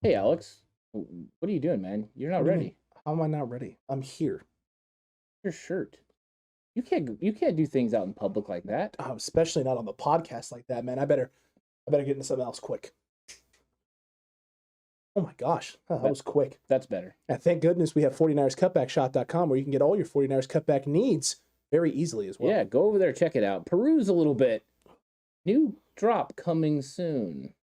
Hey, Alex. What are you doing, man? You're not What do you mean? ready. How am I not ready? I'm here. Your shirt. You can't do things out in public like that. Especially not on the podcast like that, man. I better get into something else quick. Oh my gosh, that was quick. That's better. And thank goodness we have 49erscutbackshop.com where you can get all your 49ers cutback needs very easily as well. Yeah, go over there, check it out. Peruse a little bit. New drop coming soon.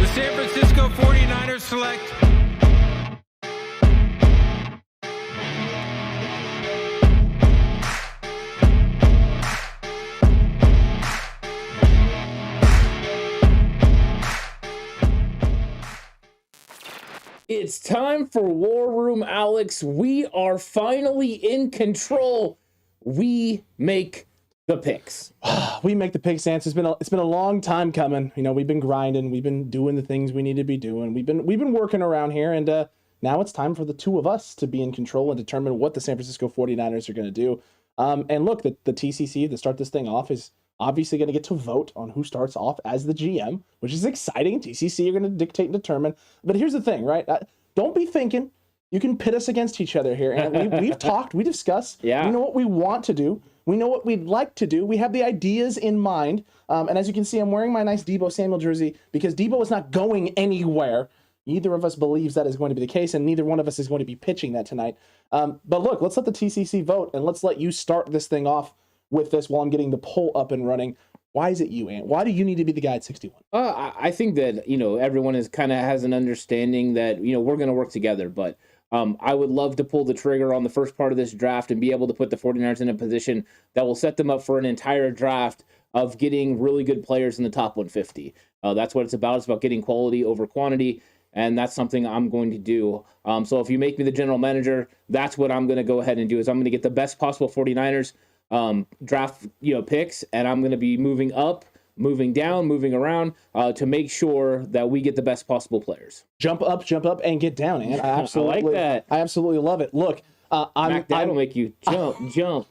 The San Francisco 49ers select It's time for War Room, Alex. We are finally in control. We make the picks. We make the picks, Sans. It's been a long time coming. You know, we've been grinding, we've been doing the things we need to be doing. We've been working around here, and now it's time for the two of us to be in control and determine what the San Francisco 49ers are going to do. And look, the TCC to start this thing off is obviously going to get to vote on who starts off as the GM, which is exciting. TCC are going to dictate and determine. But here's the thing, right? Don't be thinking you can pit us against each other here. And we've talked, we discussed. Yeah. We know what we want to do. We know what we'd like to do. We have the ideas in mind. And as you can see, I'm wearing my nice Deebo Samuel jersey because Deebo is not going anywhere. Neither of us believes that is going to be the case, and neither one of us is going to be pitching that tonight. But look, let's let the TCC vote, and let's let you start this thing off with this while I'm getting the poll up and running. Why is it you, Ant? Why do you need to be the guy at 61? I think that, everyone is kind of has an understanding that, we're going to work together. But I would love to pull the trigger on the first part of this draft and be able to put the 49ers in a position that will set them up for an entire draft of getting really good players in the top 150. That's what it's about. It's about getting quality over quantity. And that's something I'm going to do. So if you make me the general manager, that's what I'm going to go ahead and do is I'm going to get the best possible 49ers draft picks, and I'm going to be moving up, moving down, moving around to make sure that we get the best possible players. Jump up, and get down, Ant. I absolutely I like that. I absolutely love it. Look, That'll make you jump.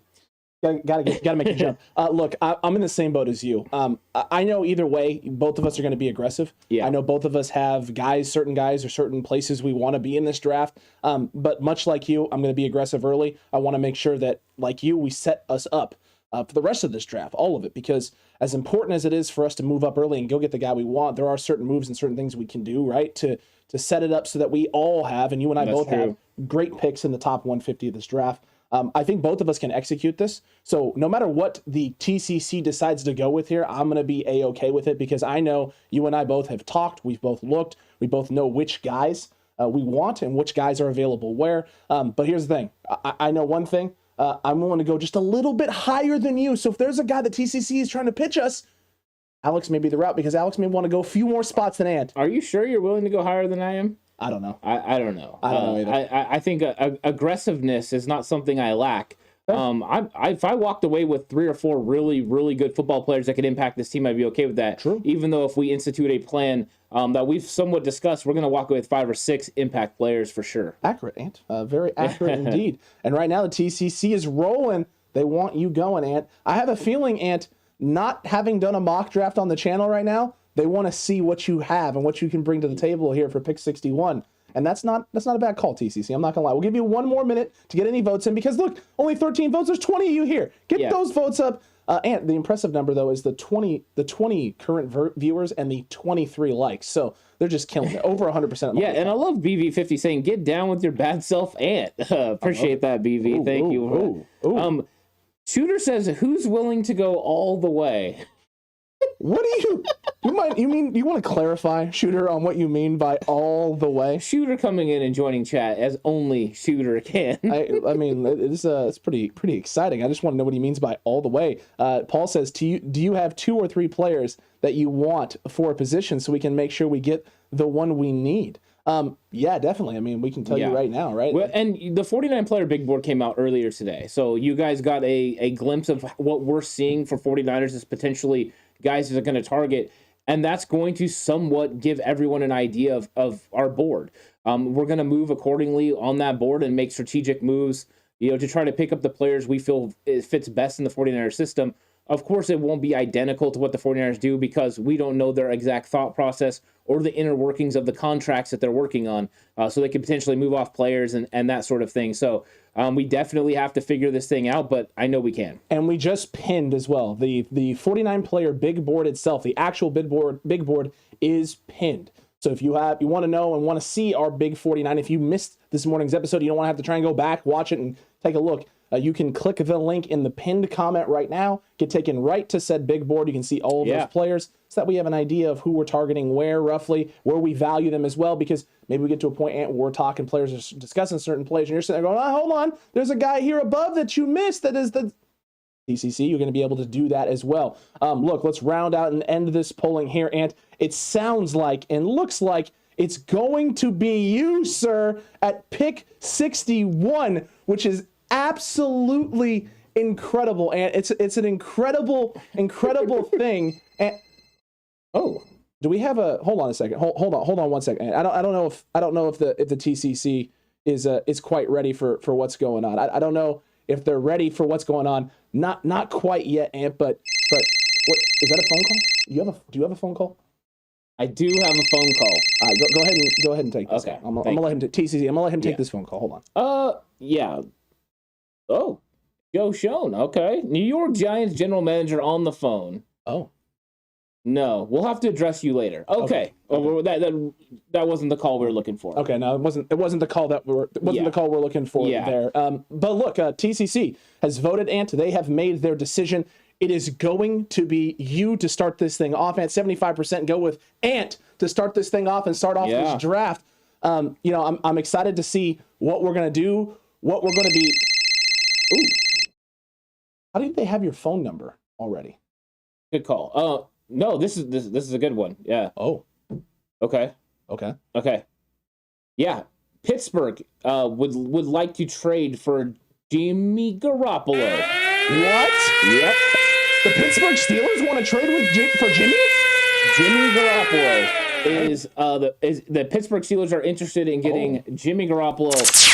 Gotta make a jump. Look, I'm in the same boat as you. I know either way, both of us are going to be aggressive. Yeah. I know both of us have certain guys or certain places we want to be in this draft. But much like you, I'm going to be aggressive early. I want to make sure that, like you, we set us up for the rest of this draft, all of it, because as important as it is for us to move up early and go get the guy we want, there are certain moves and certain things we can do, right, to set it up so that we all have, and you and I both have, great picks in the top 150 of this draft. I think both of us can execute this. So no matter what the TCC decides to go with here, I'm going to be A-okay with it because I know you and I both have talked. We've both looked. We both know which guys we want and which guys are available where. But here's the thing. I know one thing. I'm willing to go just a little bit higher than you. So if there's a guy that TCC is trying to pitch us, Alex may be the route because Alex may want to go a few more spots than Ant. Are you sure you're willing to go higher than I am? I don't know. I don't know. I don't know either. I think aggressiveness is not something I lack. If I walked away with 3 or 4 really, really good football players that could impact this team, I'd be okay with that. True. Even though if we institute a plan that we've somewhat discussed, we're going to walk away with 5 or 6 impact players for sure. Accurate, Ant. Very accurate indeed. And right now the TCC is rolling. They want you going, Ant. I have a feeling, Ant, not having done a mock draft on the channel right now, they want to see what you have and what you can bring to the table here for pick 61. And that's not a bad call, TCC. I'm not going to lie. We'll give you one more minute to get any votes in because, look, only 13 votes. There's 20 of you here. Get those votes up. And the impressive number, though, is the 20 current viewers and the 23 likes. So they're just killing it. Over 100%. Yeah, and I love BV50 saying, get down with your bad self, Ant. Appreciate that, BV. Thank you. Shooter says, who's willing to go all the way? What do you want to clarify, Shooter, on what you mean by all the way? Shooter coming in and joining chat as only Shooter can. I mean, it's pretty exciting. I just want to know what he means by all the way. Paul says, do you have 2 or 3 players that you want for a position so we can make sure we get the one we need? Yeah, definitely. I mean, we can tell you right now, right? Well, and the 49 player big board came out earlier today. So you guys got a glimpse of what we're seeing for 49ers as potentially guys that are going to target. And that's going to somewhat give everyone an idea of our board. We're going to move accordingly on that board and make strategic moves, to try to pick up the players we feel it fits best in the 49ers system. Of course, it won't be identical to what the 49ers do because we don't know their exact thought process or the inner workings of the contracts that they're working on. So they could potentially move off players and that sort of thing. So we definitely have to figure this thing out, but I know we can. And we just pinned as well. The 49-player big board itself, the actual big board is pinned. So if you want to know and want to see our big 49, if you missed this morning's episode, you don't want to have to try and go back, watch it, and take a look. You can click the link in the pinned comment right now, get taken right to said big board. You can see all of those players so that we have an idea of who we're targeting where roughly, where we value them as well, because maybe we get to a point where we're talking players are discussing certain players and you're sitting there going, hold on, there's a guy here above that you missed that is the TCC. You're going to be able to do that as well. Look, let's round out and end this polling here, Ant. It sounds like and looks like it's going to be you, sir, at pick 61, which is absolutely incredible, and it's an incredible thing. And do we have a hold on a second? Hold on 1 second. I don't know if the TCC is quite ready for what's going on. I don't know if they're ready for what's going on. Not quite yet, Ant. But what is that a phone call? Do you have a phone call? I do have a phone call. All right, go ahead and take this. Okay, I'm gonna let him take TCC. I'm gonna let him take this phone call. Hold on. Yeah. Oh, Joe Schoen. Okay. New York Giants general manager on the phone. Oh. No, we'll have to address you later. Okay. That wasn't the call we were looking for. Okay, no, it wasn't the call that the call we're looking for there. But look, TCC has voted, Ant. They have made their decision. It is going to be you to start this thing off, Ant. 75% go with Ant to start this thing off and start off this draft. I'm excited to see what we're gonna do, what we're gonna be. Ooh. How did they have your phone number already? Good call. No, this is a good one. Yeah. Oh. Okay. Yeah. Pittsburgh would like to trade for Jimmy Garoppolo. What? Yep. The Pittsburgh Steelers want to trade for Jimmy? Jimmy Garoppolo is the Pittsburgh Steelers are interested in getting Jimmy Garoppolo,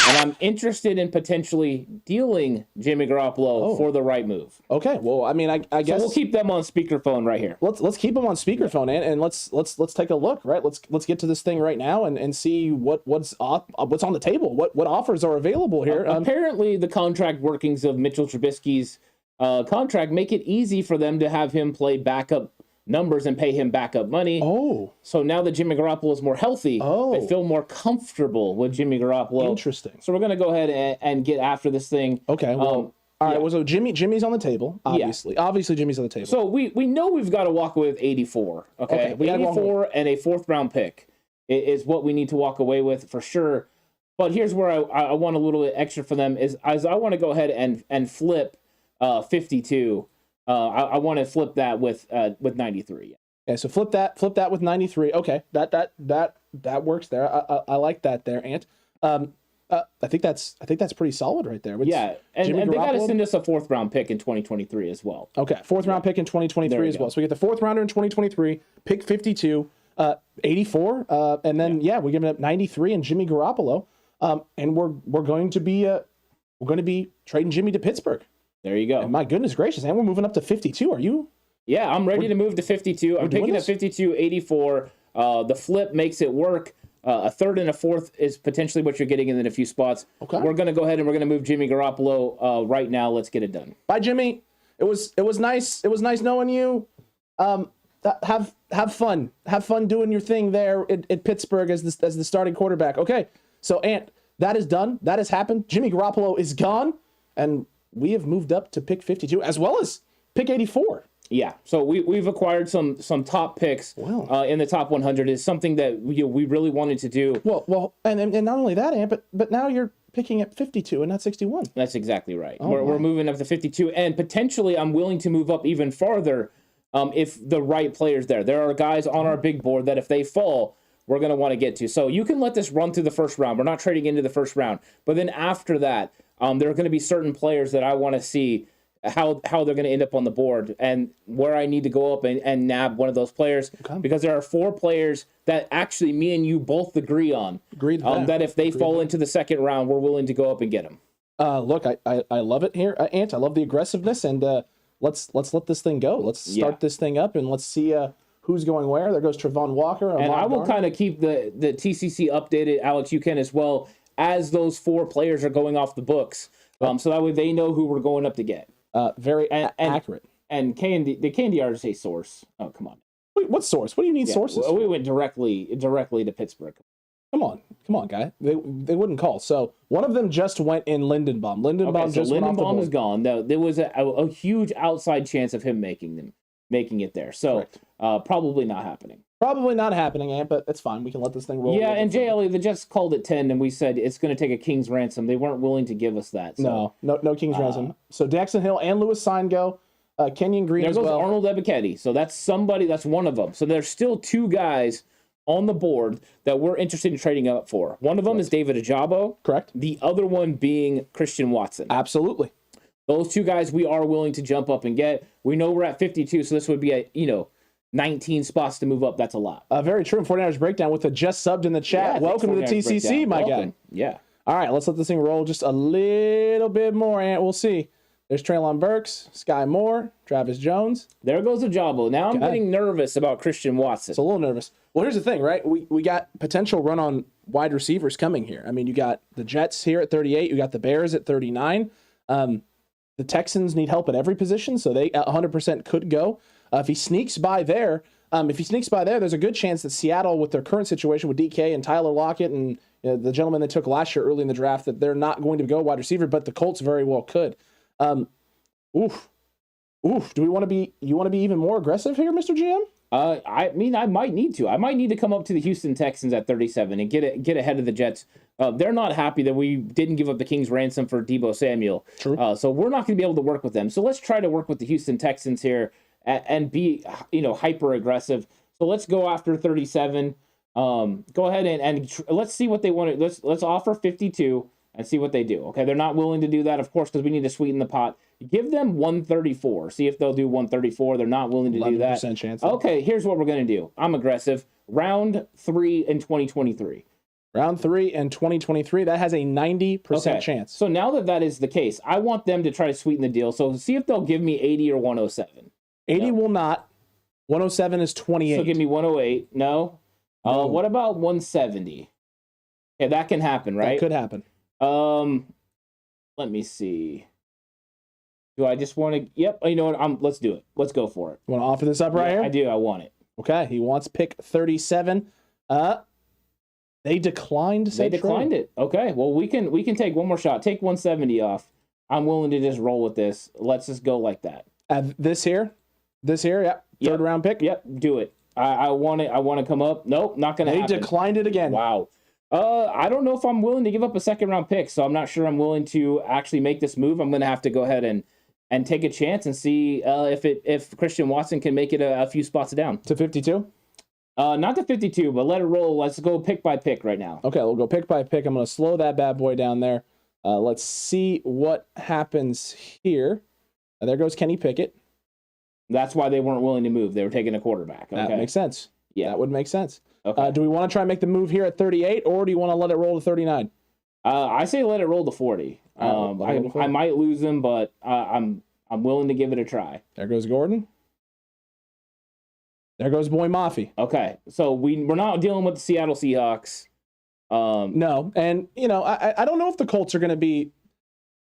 and I'm interested in potentially dealing Jimmy Garoppolo for the right move. Okay, well, I mean, I guess we'll keep them on speakerphone right here. Let's keep them on speakerphone, and let's take a look, right? Let's get to this thing right now and see what's on the table, what offers are available here. Apparently, the contract workings of Mitchell Trubisky's contract make it easy for them to have him play backup numbers and pay him backup money. Oh. So now that Jimmy Garoppolo is more healthy, they feel more comfortable with Jimmy Garoppolo. Interesting. So we're going to go ahead and get after this thing. Okay, well, all right, well, so Jimmy's on the table, obviously. Yeah. Obviously, Jimmy's on the table. So we know we've got to walk away with 84, okay? 84 and a fourth-round pick is what we need to walk away with for sure. But here's where I want a little bit extra for them is I want to go ahead and flip 52. I want to flip that with 93. Okay, so flip that with 93. Okay, that works there. I like that there, Ant. I think that's pretty solid right there. And they got to send us a fourth-round pick in 2023 as well. Okay, fourth-round pick in 2023 as well. So we get the fourth rounder in 2023, pick 52, 84, and then we're giving up 93 and Jimmy Garoppolo, and we're going to be trading Jimmy to Pittsburgh. There you go. And my goodness gracious, and we're moving up to 52. Are you? Yeah, I'm ready to move to 52. I'm picking up 52, 84. The flip makes it work. A third and a fourth is potentially what you're getting in a few spots. Okay. We're going to go ahead and we're going to move Jimmy Garoppolo right now. Let's get it done. Bye, Jimmy. It was nice. It was nice knowing you. Have fun. Have fun doing your thing there at Pittsburgh as the starting quarterback. Okay. So, Ant, that is done. That has happened. Jimmy Garoppolo is gone, and we have moved up to pick 52 as well as pick 84. Yeah, so we've acquired some top picks in the top 100 is something that we really wanted to do. Well, and not only that, Ant, but now you're picking at 52 and not 61. That's exactly right. We're moving up to 52, and potentially I'm willing to move up even farther if the right player's there. There are guys on our big board that if they fall, we're going to want to get to. So you can let this run through the first round. We're not trading into the first round. But then after that, there are going to be certain players that I want to see how they're going to end up on the board and where I need to go up and nab one of those players because there are 4 players that actually me and you both agree on. Agreed. That if they fall into the second round, we're willing to go up and get them. Look, I love it here, Ant. I love the aggressiveness, and let's let this thing go. Let's start this thing up and let's see who's going where. There goes Trevon Walker. And I will kind of keep the TCC updated. Alex, you can as well as those 4 players are going off the books. So that way they know who we're going up to get. Very accurate. And the KNDR say source. Oh, come on. Wait, what source? What do you need sources? We went directly to Pittsburgh. Come on, guy. They wouldn't call. So one of them just went in Lindenbaum. Lindenbaum is gone. No, there was a huge outside chance of him making it there. So probably not happening. Probably not happening, Ant, but it's fine. We can let this thing roll. Yeah, and JLE, the Jets called it 10, and we said it's going to take a king's ransom. They weren't willing to give us that. So. No king's ransom. So Daxton Hill and Lewis Sign go. Kenyon Green there as well. There goes Arnold Ebiketie. So that's one of them. So there's still 2 guys on the board that we're interested in trading up for. One of them is David Ajabo. Correct. The other one being Christian Watson. Absolutely. Those 2 guys we are willing to jump up and get. We know we're at 52, so this would be 19 spots to move up. That's a lot. Very true. 49ers Breakdown with the just subbed in the chat. Yeah, welcome to the TCC, my guy. Yeah. All right, let's let this thing roll just a little bit more, and we'll see. There's Treylon Burks, Sky Moore, Travis Jones. There goes Ajabo. Now I'm getting nervous about Christian Watson. It's a little nervous. Well, here's the thing, right? We got potential run on wide receivers coming here. I mean, you got the Jets here at 38. You got the Bears at 39. The Texans need help at every position, so they 100% could go. If he sneaks by there, there's a good chance that Seattle, with their current situation with DK and Tyler Lockett and the gentleman they took last year early in the draft, that they're not going to go wide receiver, but the Colts very well could. Do we want to be? You want to be even more aggressive here, Mr. GM? I mean, I might need to. I might need to come up to the Houston Texans at 37 and get ahead of the Jets. They're not happy that we didn't give up the King's ransom for Deebo Samuel. True. So we're not going to be able to work with them. So let's try to work with the Houston Texans here and be, hyper aggressive. So let's go after 37. Go ahead and let's see what they want to. Let's offer 52 and see what they do. Okay, they're not willing to do that, of course, because we need to sweeten the pot. Give them 134. See if they'll do 134. They're not willing to do that. 11% chance. Okay, here's what we're going to do. I'm aggressive. Round 3 in 2023. Round 3 in 2023. That has a 90% chance. So now that is the case, I want them to try to sweeten the deal. So see if they'll give me 80 or 107. 80 will not. 107 is 28. So give me 108. No. What about 170? Okay, that can happen, right? That could happen. Let me see. Do I just want to? Yep. You know what? Let's do it. Let's go for it. You want to offer this up right here? I do. I want it. Okay. He wants pick 37. They declined. They declined it. Okay. Well, we can take one more shot. Take 170 off. I'm willing to just roll with this. Let's just go like that. This here. Yep. Third round pick. Yep. Do it. I want it. I want to come up. Nope. Not gonna happen. They declined it again. Wow. I don't know if I'm willing to give up a second round pick, so I'm not sure I'm willing to actually make this move. I'm gonna have to go ahead and take a chance and see if Christian Watson can make it a few spots down to 52. Not to 52, but let it roll. Let's go pick by pick right now. Okay, we'll go pick by pick. I'm gonna slow that bad boy down there. Let's see what happens here. There goes Kenny Pickett. That's why they weren't willing to move. They were taking a quarterback. Okay. That makes sense. Yeah, that would make sense. Okay. Do we want to try and make the move here at 38, or do you want to let it roll to 39? I say let it roll to 40. I might lose him, but I'm willing to give it a try. There goes Gordon. There goes Boy Mafi. Okay, so we're not dealing with the Seattle Seahawks. No, and I don't know if the Colts are going to be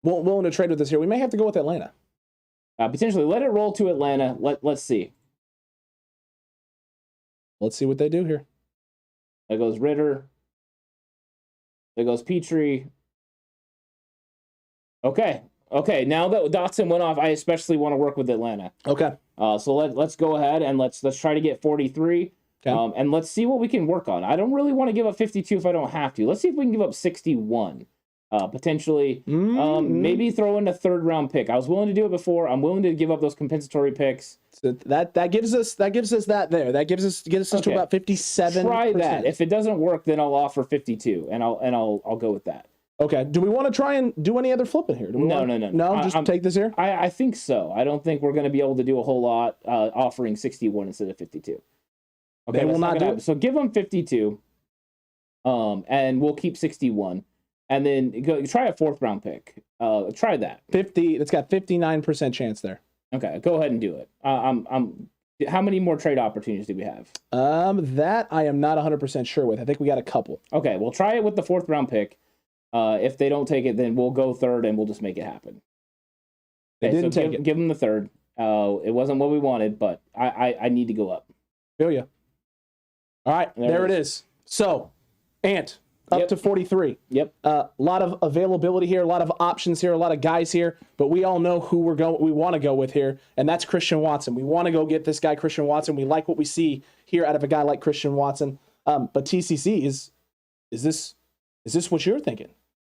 willing to trade with us here. We may have to go with Atlanta. Potentially, let it roll to Atlanta. Let's see. Let's see what they do here. There goes Ritter. There goes Petrie. Okay. Now that Dotson went off, I especially want to work with Atlanta. Okay. So let's go ahead and let's try to get 43. Okay. And let's see what we can work on. I don't really want to give up 52 if I don't have to. Let's see if we can give up 61. Potentially, maybe throw in a third round pick. I was willing to do it before. I'm willing to give up those compensatory picks. So that gives us that there. That gives us to about 57%. Try that. If it doesn't work, then I'll offer 52, and I'll go with that. Okay. Do we want to try and do any other flipping here? No. Just take this here. I think so. I don't think we're going to be able to do a whole lot offering 61 instead of 52. Okay, they will not do it. So give them 52, and we'll keep 61. And then try a fourth round pick. Try that. 50. It's got 59% chance there. Okay, go ahead and do it. How many more trade opportunities do we have? That I am not 100% sure with. I think we got a couple. Okay, we'll try it with the fourth round pick. If they don't take it, then we'll go third and we'll just make it happen. Okay, they didn't take it. Give them the third. It wasn't what we wanted, but I need to go up. Feel ya. All right, there it is. So, Ant. Up to 43. Yep. A lot of availability here, a lot of options here, a lot of guys here, but we all know who we want to go with here, and that's Christian Watson. We want to go get this guy, Christian Watson. We like what we see here out of a guy like Christian Watson. But TCC, is this what you're thinking?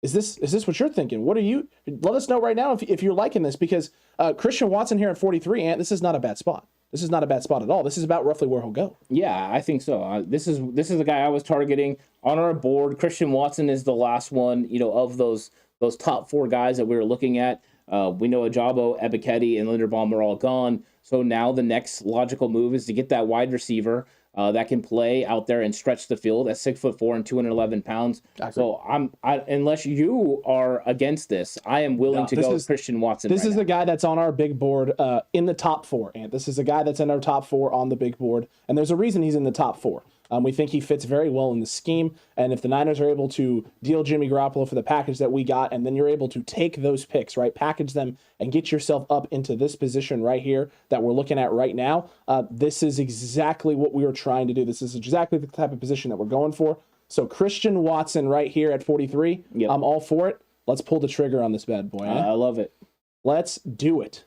Is this what you're thinking? What are you? Let us know right now if you're liking this, because Christian Watson here at 43, Ant, this is not a bad spot. This is not a bad spot at all. This is about roughly where he'll go. Yeah, I think so. This is the guy I was targeting on our board. Christian Watson is the last one, of those top four guys that we were looking at. We know Ajabo, Ebiketie, and Linderbaum are all gone. So now the next logical move is to get that wide receiver that can play out there and stretch the field at 6'4" and 211 pounds. Exactly. So unless you are against this, I am willing to go with Christian Watson. This is the guy that's on our big board in the top four, and this is the guy that's in our top four on the big board. And there's a reason he's in the top four. We think he fits very well in the scheme, and if the Niners are able to deal Jimmy Garoppolo for the package that we got, and then you're able to take those picks, right, package them, and get yourself up into this position right here that we're looking at right now, this is exactly what we were trying to do. This is exactly the type of position that we're going for. So Christian Watson right here at 43, yep. I'm all for it. Let's pull the trigger on this bad boy. I love it. Let's do it.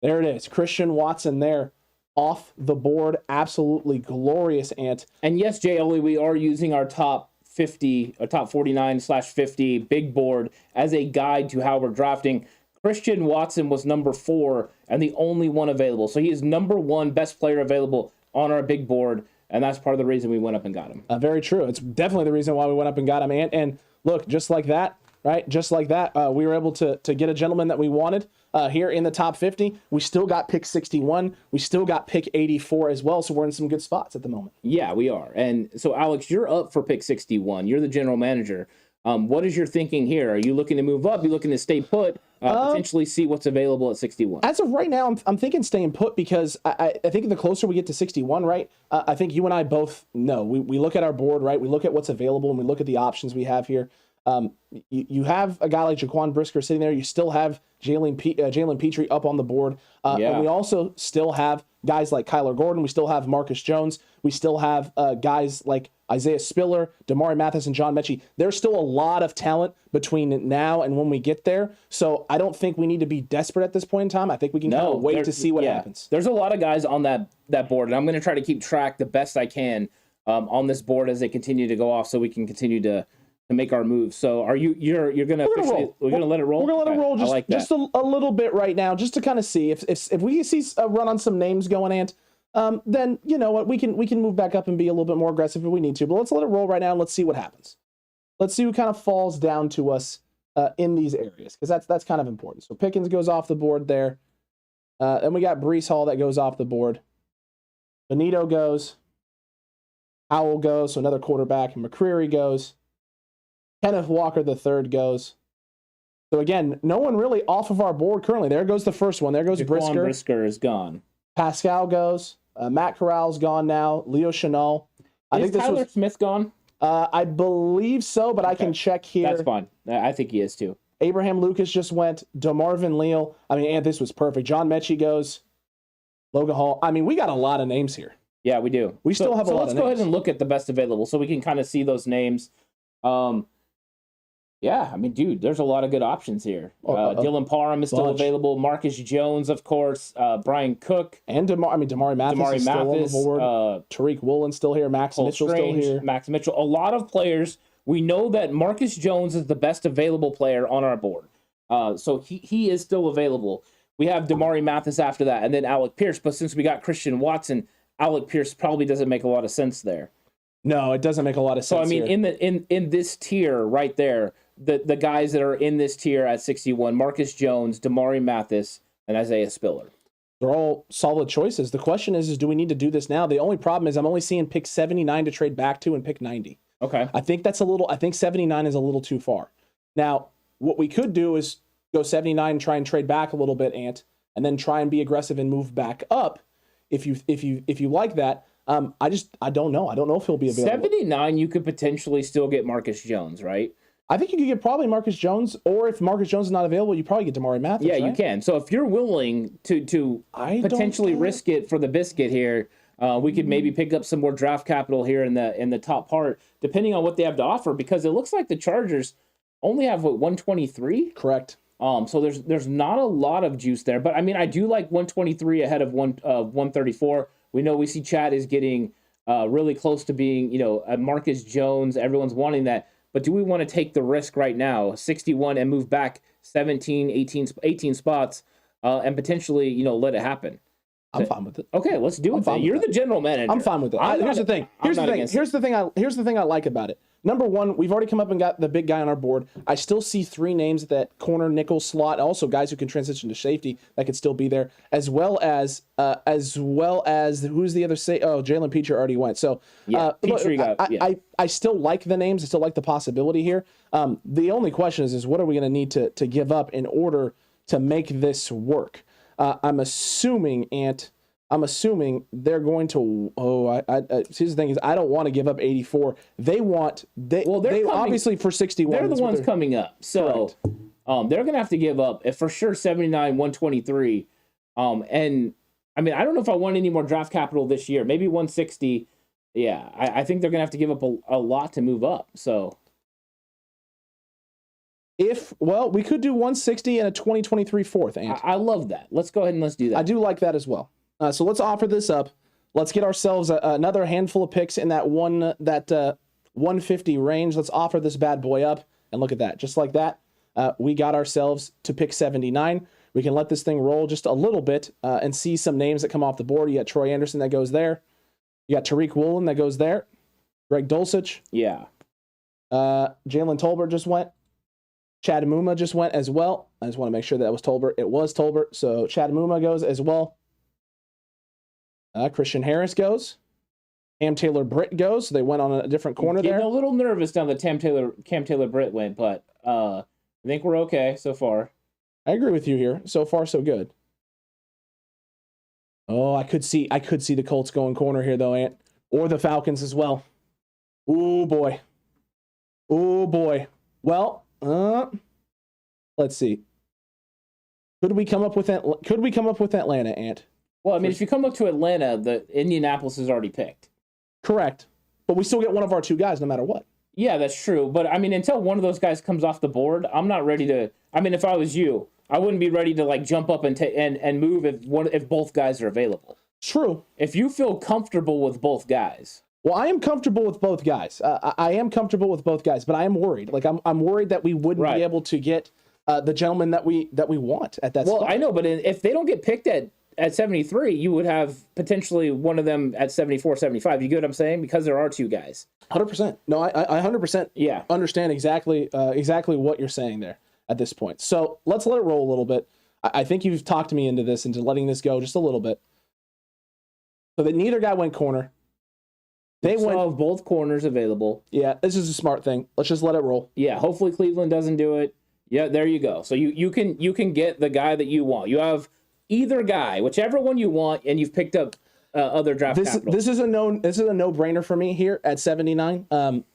There it is. Christian Watson there. Off the board, absolutely glorious, Ant. And yes, Jay Ollie, we are using our top 50, or top 49/50 big board as a guide to how we're drafting. Christian Watson was number 4 and the only one available. So he is number 1 best player available on our big board, and that's part of the reason we went up and got him. Very true. It's definitely the reason why we went up and got him, Ant. And look, just like that, right? Just like that, we were able to get a gentleman that we wanted here in the top 50. We still got pick 61. We still got pick 84 as well, so we're in some good spots at the moment. Yeah, we are. And so, Alex, you're up for pick 61. You're the general manager. What is your thinking here? Are you looking to move up? Are you looking to stay put? Potentially see what's available at 61? As of right now, I'm thinking staying put, because I think the closer we get to 61, right, I think you and I both know. We look at our board, right? We look at what's available, and we look at the options we have here. You have a guy like Jaquan Brisker sitting there. You still have Jalen Petrie up on the board. And we also still have guys like Kyler Gordon. We still have Marcus Jones. We still have guys like Isaiah Spiller, Damari Mathis, and John Mechie. There's still a lot of talent between now and when we get there. So I don't think we need to be desperate at this point in time. I think we can kind of wait to see what happens. There's a lot of guys on that board, and I'm going to try to keep track the best I can on this board as they continue to go off, so we can continue to make our moves. So are you're going to we're going to let it roll? We're going to let it roll just a little bit right now, just to kind of see if we see a run on some names going, Ant. Then you know what, we can move back up and be a little bit more aggressive if we need to. But let's let it roll right now and let's see what happens. Let's see who kind of falls down to us in these areas, because that's kind of important. So Pickens goes off the board there. Then we got Breece Hall that goes off the board. Benito goes. Howell goes, so another quarterback. And McCreary goes. Kenneth Walker III goes. So again, no one really off of our board currently. There goes the first one. There goes Brisker. Brisker is gone. Pascal goes. Matt Corral's gone now. Leo Chenal. I think Tyler Smith gone? I believe so, but okay. I can check here. That's fine. I think he is too. Abraham Lucas just went. DeMarvin Leal. I mean, and this was perfect. John Mechie goes. Logan Hall. I mean, we got a lot of names here. Yeah, we do. We still have a lot of names. So let's go ahead and look at the best available so we can kind of see those names. Yeah, I mean, dude, there's a lot of good options here. Dylan Parham is still available. Marcus Jones, of course. Brian Cook. And Damari Mathis is still on the board. Tariq Woolen's still here. Max Mitchell's still here. Max Mitchell. A lot of players. We know that Marcus Jones is the best available player on our board. So he is still available. We have Damari Mathis after that, and then Alec Pierce. But since we got Christian Watson, Alec Pierce probably doesn't make a lot of sense there. No, it doesn't make a lot of sense. So I mean, in this tier right there, the guys that are in this tier at 61, Marcus Jones, Damari Mathis, and Isaiah Spiller. They're all solid choices. The question is do we need to do this now? The only problem is I'm only seeing pick 79 to trade back to and pick 90. Okay. I think 79 is a little too far. Now, what we could do is go 79 and try and trade back a little bit, Ant, and then try and be aggressive and move back up if you like that. I don't know. I don't know if he'll be available. 79, you could potentially still get Marcus Jones, right? I think you could get probably Marcus Jones, or if Marcus Jones is not available, you probably get Damari Mathis. Yeah, right? you can. So if you're willing to potentially risk it for the biscuit here, we could maybe pick up some more draft capital here in the top part, depending on what they have to offer, because it looks like the Chargers only have 123. Correct. So there's not a lot of juice there, but I mean I do like 123 ahead of 134. We see Chad is getting really close to being a Marcus Jones. Everyone's wanting that. But do we want to take the risk right now, 61, and move back 17, 18 spots, and potentially, let it happen? I'm fine with it. Okay, let's do it. You're the general manager. I'm fine with it. Here's the thing I like about it. Number one, we've already come up and got the big guy on our board. I still see three names at that corner nickel slot, also guys who can transition to safety that could still be there, as well as who's the other say? Oh, Jalen Petrie already went. So I still like the names. I still like the possibility here. The only question is what are we going to need to give up in order to make this work? I'm assuming they're going to. Here's the thing: is I don't want to give up 84. They obviously for 61. They're the ones coming up, so they're going to have to give up for sure 79, 123. And I mean, I don't know if I want any more draft capital this year. Maybe 160. Yeah, I think they're going to have to give up a lot to move up. So. We could do 160 and a 2023 fourth. I love that. Let's go ahead and let's do that. I do like that as well. So let's offer this up. Let's get ourselves another handful of picks in that 150 range. Let's offer this bad boy up, and look at that. Just like that, we got ourselves to pick 79. We can let this thing roll just a little bit and see some names that come off the board. You got Troy Anderson that goes there. You got Tariq Woolen that goes there. Greg Dulcich. Yeah. Jalen Tolbert just went. Chad Muma just went as well. I just want to make sure that was Tolbert. It was Tolbert. So Chad Muma goes as well. Christian Harris goes. Cam Taylor Britt goes. So they went on a different corner there. Getting a little nervous down the Cam Taylor Britt went, but I think we're okay so far. I agree with you here. So far, so good. Oh, I could see the Colts going corner here though, Ant. Or the Falcons as well. Oh boy. Well, let's see. Could we come up with Atlanta, Ant? Well, I mean, if you come up to Atlanta, the Indianapolis is already picked. Correct. But we still get one of our two guys no matter what. Yeah, that's true. But, I mean, until one of those guys comes off the board, I'm not ready to... I mean, if I was you, I wouldn't be ready to, like, jump up and move if both guys are available. True. If you feel comfortable with both guys... Well, I am comfortable with both guys. I am comfortable with both guys, but I am worried. Like, I'm worried that we wouldn't be able to get the gentleman that we want at that spot. Well, I know, but if they don't get picked at 73, you would have potentially one of them at 74, 75. You get what I'm saying? Because there are two guys. 100%. No, I 100% understand exactly what you're saying there at this point. So let's let it roll a little bit. I think you've talked me into letting this go just a little bit. So that neither guy went corner. They went have both corners available. Yeah, this is a smart thing. Let's just let it roll. Yeah, hopefully Cleveland doesn't do it. Yeah, there you go. So you can get the guy that you want. You have either guy, whichever one you want, and you've picked up other draft capital. This is a no-brainer for me here at 79.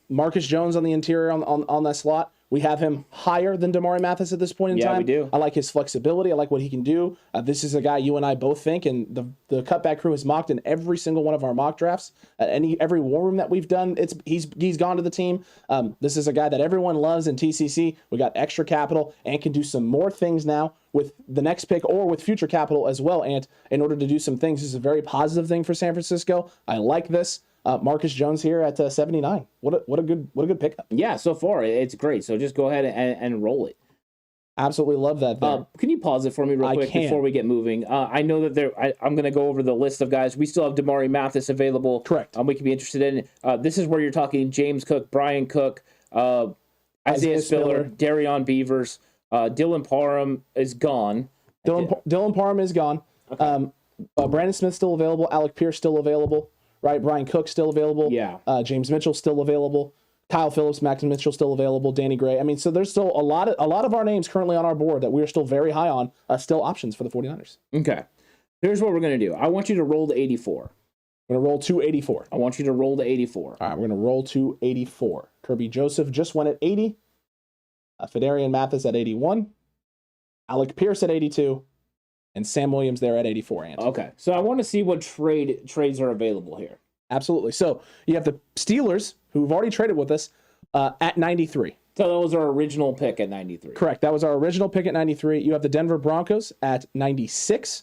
Marcus Jones on the interior on that slot. We have him higher than Damari Mathis at this point in time. Yeah, we do. I like his flexibility. I like what he can do. This is a guy you and I both think, and the Cutback crew has mocked in every single one of our mock drafts. Every war room that we've done, he's gone to the team. This is a guy that everyone loves in TCC. We got extra capital and can do some more things now with the next pick or with future capital as well. And in order to do some things, this is a very positive thing for San Francisco. I like this. Marcus Jones here at 79. What a good pickup. Yeah, so far it's great. So just go ahead and roll it. Absolutely love that there. Can you pause it for me real quick before we get moving? I know that I'm going to go over the list of guys. We still have Damari Mathis available. Correct. We could be interested in. This is where you're talking James Cook, Brian Cook, Isaiah Spiller, Darion Beavers, Dylan Parham is gone. Dylan Parham is gone. Okay. Brandon Smith still available. Alec Pierce still available. Right, Brian Cook still available. Yeah. James Mitchell still available. Kyle Phillips, Max Mitchell still available. Danny Gray. I mean, so there's still a lot of our names currently on our board that we're still very high on. Still options for the 49ers. Okay. Here's what we're gonna do. I want you to roll to 84. We're gonna roll to 84. I want you to roll to 84. All right, we're gonna roll to 84. Kirby Joseph just went at 80. Fedarian Mathis at 81. Alec Pierce at 82. And Sam Williams there at 84. Ant. Okay, so I want to see what trades are available here. Absolutely. So you have the Steelers, who've already traded with us, at 93. So that was our original pick at 93. Correct. That was our original pick at 93. You have the Denver Broncos at 96,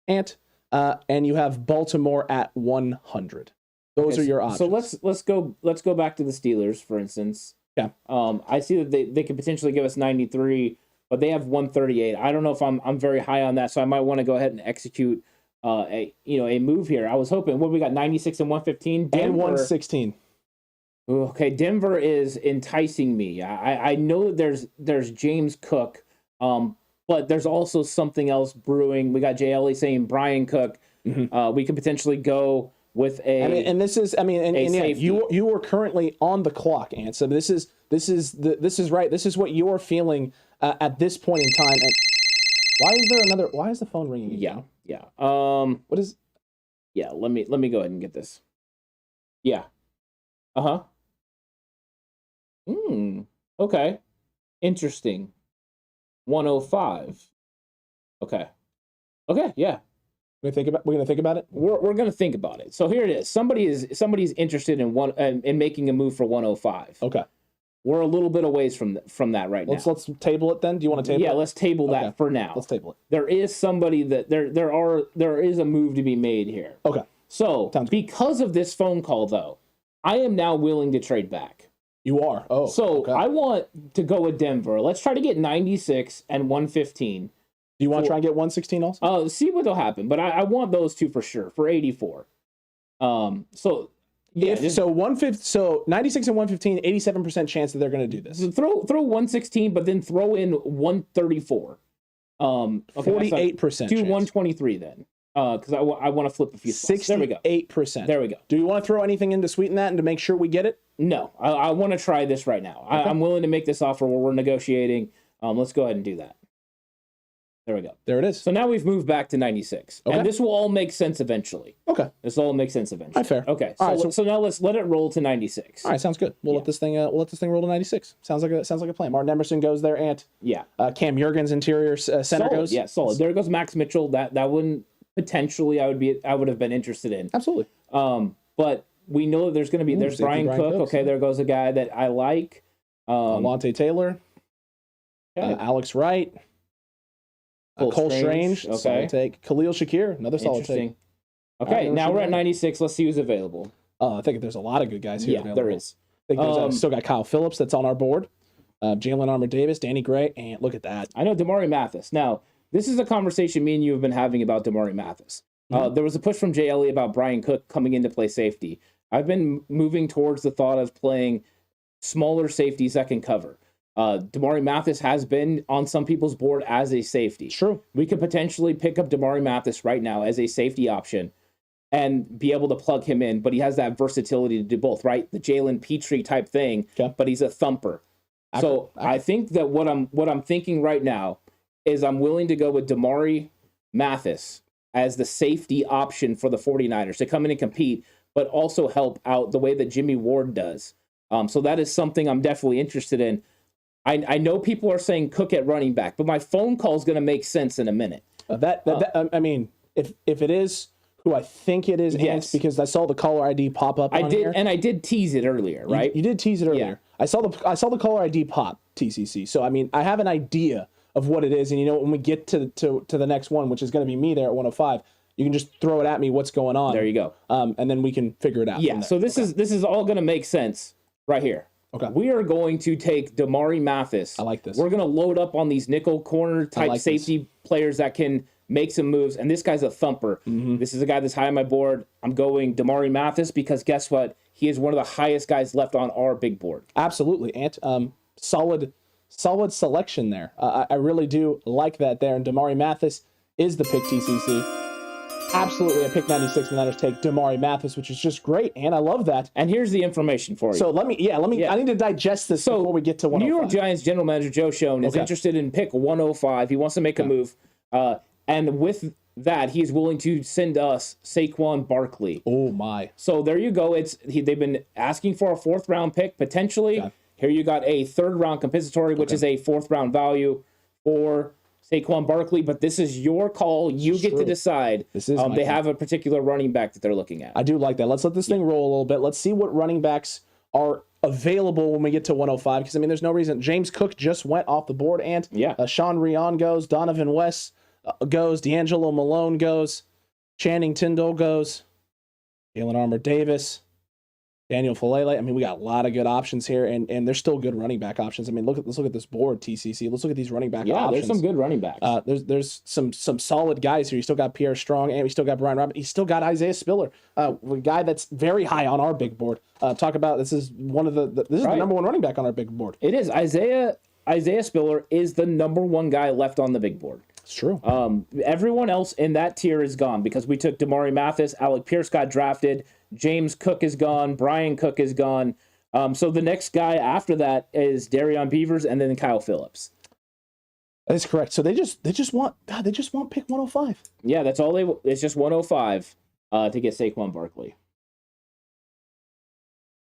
Ant, and you have Baltimore at 100. Those are your options. So let's go back to the Steelers, for instance. Yeah. I see that they could potentially give us 93. But they have 138. I don't know if I'm very high on that, so I might want to go ahead and execute a move here. I was hoping we got 96 and 115 Denver, and 116. Okay, Denver is enticing me. I know that there's James Cook, but there's also something else brewing. We got JLE saying Brian Cook. Mm-hmm. We could potentially go with a. You are currently on the clock, and so this is right. This is what you're feeling at this point in time. And why is the phone ringing again? Yeah. What is? Yeah. Let me go ahead and get this. Yeah. Okay. Interesting. 105. Okay. Yeah. We're gonna think about it. We're gonna think about it. So here it is. Somebody's interested in making a move for 105. Okay. We're a little bit away from that right now. Let's table it then. Do you want to table it? Yeah, let's table that for now. Let's table it. There is somebody that there is a move to be made here. Okay. So because of this phone call though, I am now willing to trade back. You are. Oh. So okay. I want to go with Denver. Let's try to get 96 and 115. Do you want to try and get 116 also? See what'll happen. But I want those two for sure for 84. So. Yeah, so 96 and 115, 87% chance that they're going to do this. So throw 116, but then throw in 134. 48%. Do 123 then, because I want to flip a few spots. There we go. 68%. There we go. Do you want to throw anything in to sweeten that and to make sure we get it? No, I want to try this right now. Okay. I'm willing to make this offer where we're negotiating. Let's go ahead and do that. There we go. There it is. So now we've moved back to 96. Okay. And this will all make sense eventually. Okay. This will all make sense eventually. Fair. Okay. All right, So now let's let it roll to 96. All right, sounds good. We'll let this thing roll to 96. Sounds like a plan. Martin Emerson goes there, Ant. Yeah. Cam Jurgens, interior center solid. goes. Yeah, solid. There goes Max Mitchell. That wouldn't potentially I would have been interested in. Absolutely. But we know that there's going to be there's Brian Cook. Okay, there goes a guy that I like. Alontae Taylor. Okay. Alex Wright. Cole Strange. Okay. Solid take. Khalil Shakir. Another solid take. Okay, now we're at 96. Let's see who's available. I think there's a lot of good guys here. Yeah, there is. I think there's still got Kyle Phillips that's on our board. Jalen Armour-Davis, Danny Gray, and look at that. I know Damari Mathis. Now, this is a conversation me and you have been having about Damari Mathis. There was a push from Jay Elliott about Brian Cook coming in to play safety. I've been moving towards the thought of playing smaller safeties that can cover. Damari Mathis has been on some people's board as a safety. True. We could potentially pick up Damari Mathis right now as a safety option and be able to plug him in, but he has that versatility to do both, right? The Jalen Petrie type thing, but he's a thumper. So I think that what I'm thinking right now is I'm willing to go with Damari Mathis as the safety option for the 49ers to come in and compete, but also help out the way that Jimmy Ward does. So that is something I'm definitely interested in. I know people are saying Cook at running back, but my phone call is going to make sense in a minute. I mean, if it is who I think it is, yes, because I saw the caller ID pop up. I did tease it earlier, right? You did tease it earlier. Yeah. I saw the caller ID pop TCC. So I mean, I have an idea of what it is, and when we get to the next one, which is going to be me there at 105, you can just throw it at me. What's going on? There you go. And then we can figure it out. Yeah. So this is all going to make sense right here. Okay. We are going to take Damari Mathis. I like this. We're going to load up on these nickel corner type safety players that can make some moves. And this guy's a thumper. Mm-hmm. This is a guy that's high on my board. I'm going Damari Mathis because guess what? He is one of the highest guys left on our big board. Absolutely. Ant, solid selection there. I really do like that there. And Damari Mathis is the pick, TCC. Absolutely, I picked 96, and Niners take Damari Mathis, which is just great, and I love that. And here's the information for you. So let me. I need to digest this before we get to 105. New York Giants general manager Joe Schoen is interested in pick 105. He wants to make a move, and with that, he's willing to send us Saquon Barkley. Oh my! So there you go. They've been asking for a 4th round pick potentially. Okay. Here you got a 3rd round compensatory, which is a 4th round value for Saquon Barkley, but this is your call. You get to decide. This is they have a particular running back that they're looking at. I do like that. Let's let this thing roll a little bit. Let's see what running backs are available when we get to 105. Because, I mean, there's no reason. James Cook just went off the board. And Sean Rion goes. Donovan West goes. D'Angelo Malone goes. Channing Tindall goes. Jalen Armour-Davis. Daniel Falele. I mean, we got a lot of good options here, and there's still good running back options. I mean, let's look at this board, TCC. Let's look at these running back options. Yeah, there's some good running backs. There's some solid guys here. You still got Pierre Strong, and we still got Brian Robinson. You still got Isaiah Spiller, a guy that's very high on our big board. Talk about this is one of the number one running back on our big board. It is. Isaiah Spiller is the number one guy left on the big board. It's true. Everyone else in that tier is gone because we took Damari Mathis. Alec Pierce got drafted. James Cook is gone. Brian Cook is gone. So the next guy after that is Darion Beavers and then Kyle Phillips. That is correct. So they just want pick 105. Yeah, that's all it's just 105 to get Saquon Barkley.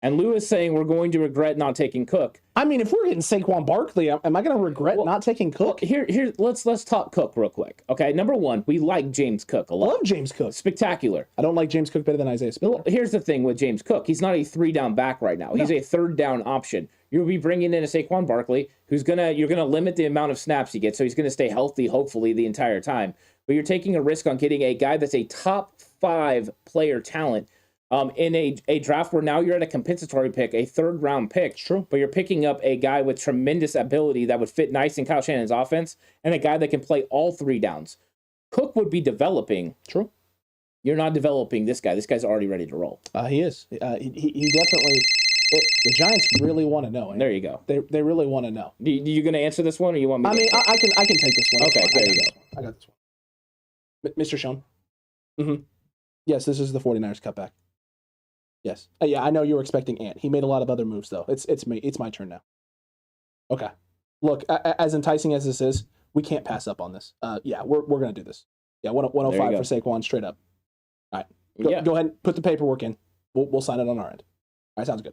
And Lou is saying we're going to regret not taking Cook. I mean, if we're getting Saquon Barkley, am I going to regret not taking Cook? Here, let's talk Cook real quick. Okay, number one, we like James Cook a lot. I love James Cook. Spectacular. I don't like James Cook better than Isaiah Spiller. Well, here's the thing with James Cook. He's not a 3-down back right now. No. He's a 3rd down option. You'll be bringing in a Saquon Barkley you're gonna limit the amount of snaps he gets, so he's gonna stay healthy, hopefully, the entire time. But you're taking a risk on getting a guy that's a top 5 player talent. In a draft where now you're at a compensatory pick, a 3rd round pick. True. But you're picking up a guy with tremendous ability that would fit nice in Kyle Shanahan's offense and a guy that can play all 3 downs. Cook would be developing. True. You're not developing this guy. This guy's already ready to roll. He is. He definitely. The Giants really want to know. There you go. They really want to know. You going to answer this one, or you want me? I can take this one. Okay, there you go. I got this one. Mr. Schoen. Mm-hmm. Yes, this is the 49ers cutback. Yes. Yeah, I know you were expecting Ant. He made a lot of other moves, though. It's me. It's my turn now. Okay. Look, as enticing as this is, we can't pass up on this. Yeah, we're going to do this. Yeah, 105 for Saquon straight up. All right. Go ahead and put the paperwork in. We'll sign it on our end. All right, sounds good.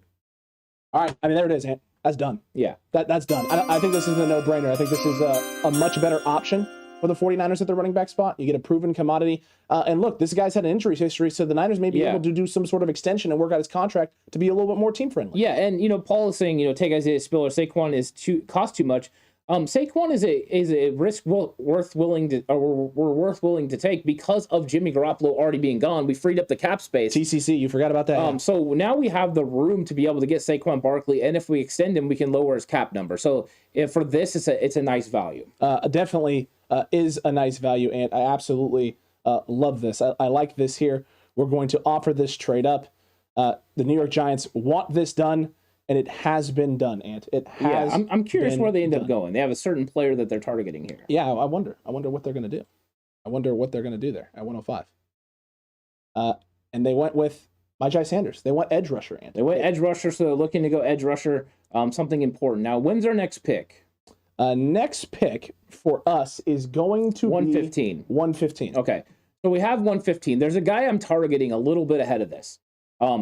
All right. I mean, there it is, Ant. That's done. Yeah. That's done. I think this is a no-brainer. I think this is a much better option for the 49ers at the running back spot. You get a proven commodity. And look, this guy's had an injury history, so the Niners may be able to do some sort of extension and work out his contract to be a little bit more team-friendly. Yeah, and, Paul is saying, take Isaiah Spiller. Saquon costs too much. Saquon is a risk we're worth willing to take because of Jimmy Garoppolo already being gone. We freed up the cap space. TCC, you forgot about that. So now we have the room to be able to get Saquon Barkley, and if we extend him, we can lower his cap number. So for this, it's a nice value. Definitely is a nice value, and I absolutely love this. I like this here. We're going to offer this trade up. The New York Giants want this done. And it has been done, Ant. It has. Yeah, I'm curious where they end up going. They have a certain player that they're targeting here. Yeah, I wonder. I wonder what they're going to do. I wonder what they're going to do there at 105. And they went with Myjai Sanders. They went edge rusher, Ant. They went edge rusher, so they're looking to go edge rusher. Something important. Now, when's our next pick? Next pick for us is going to 115. Be 115. Okay, so we have 115. There's a guy I'm targeting a little bit ahead of this.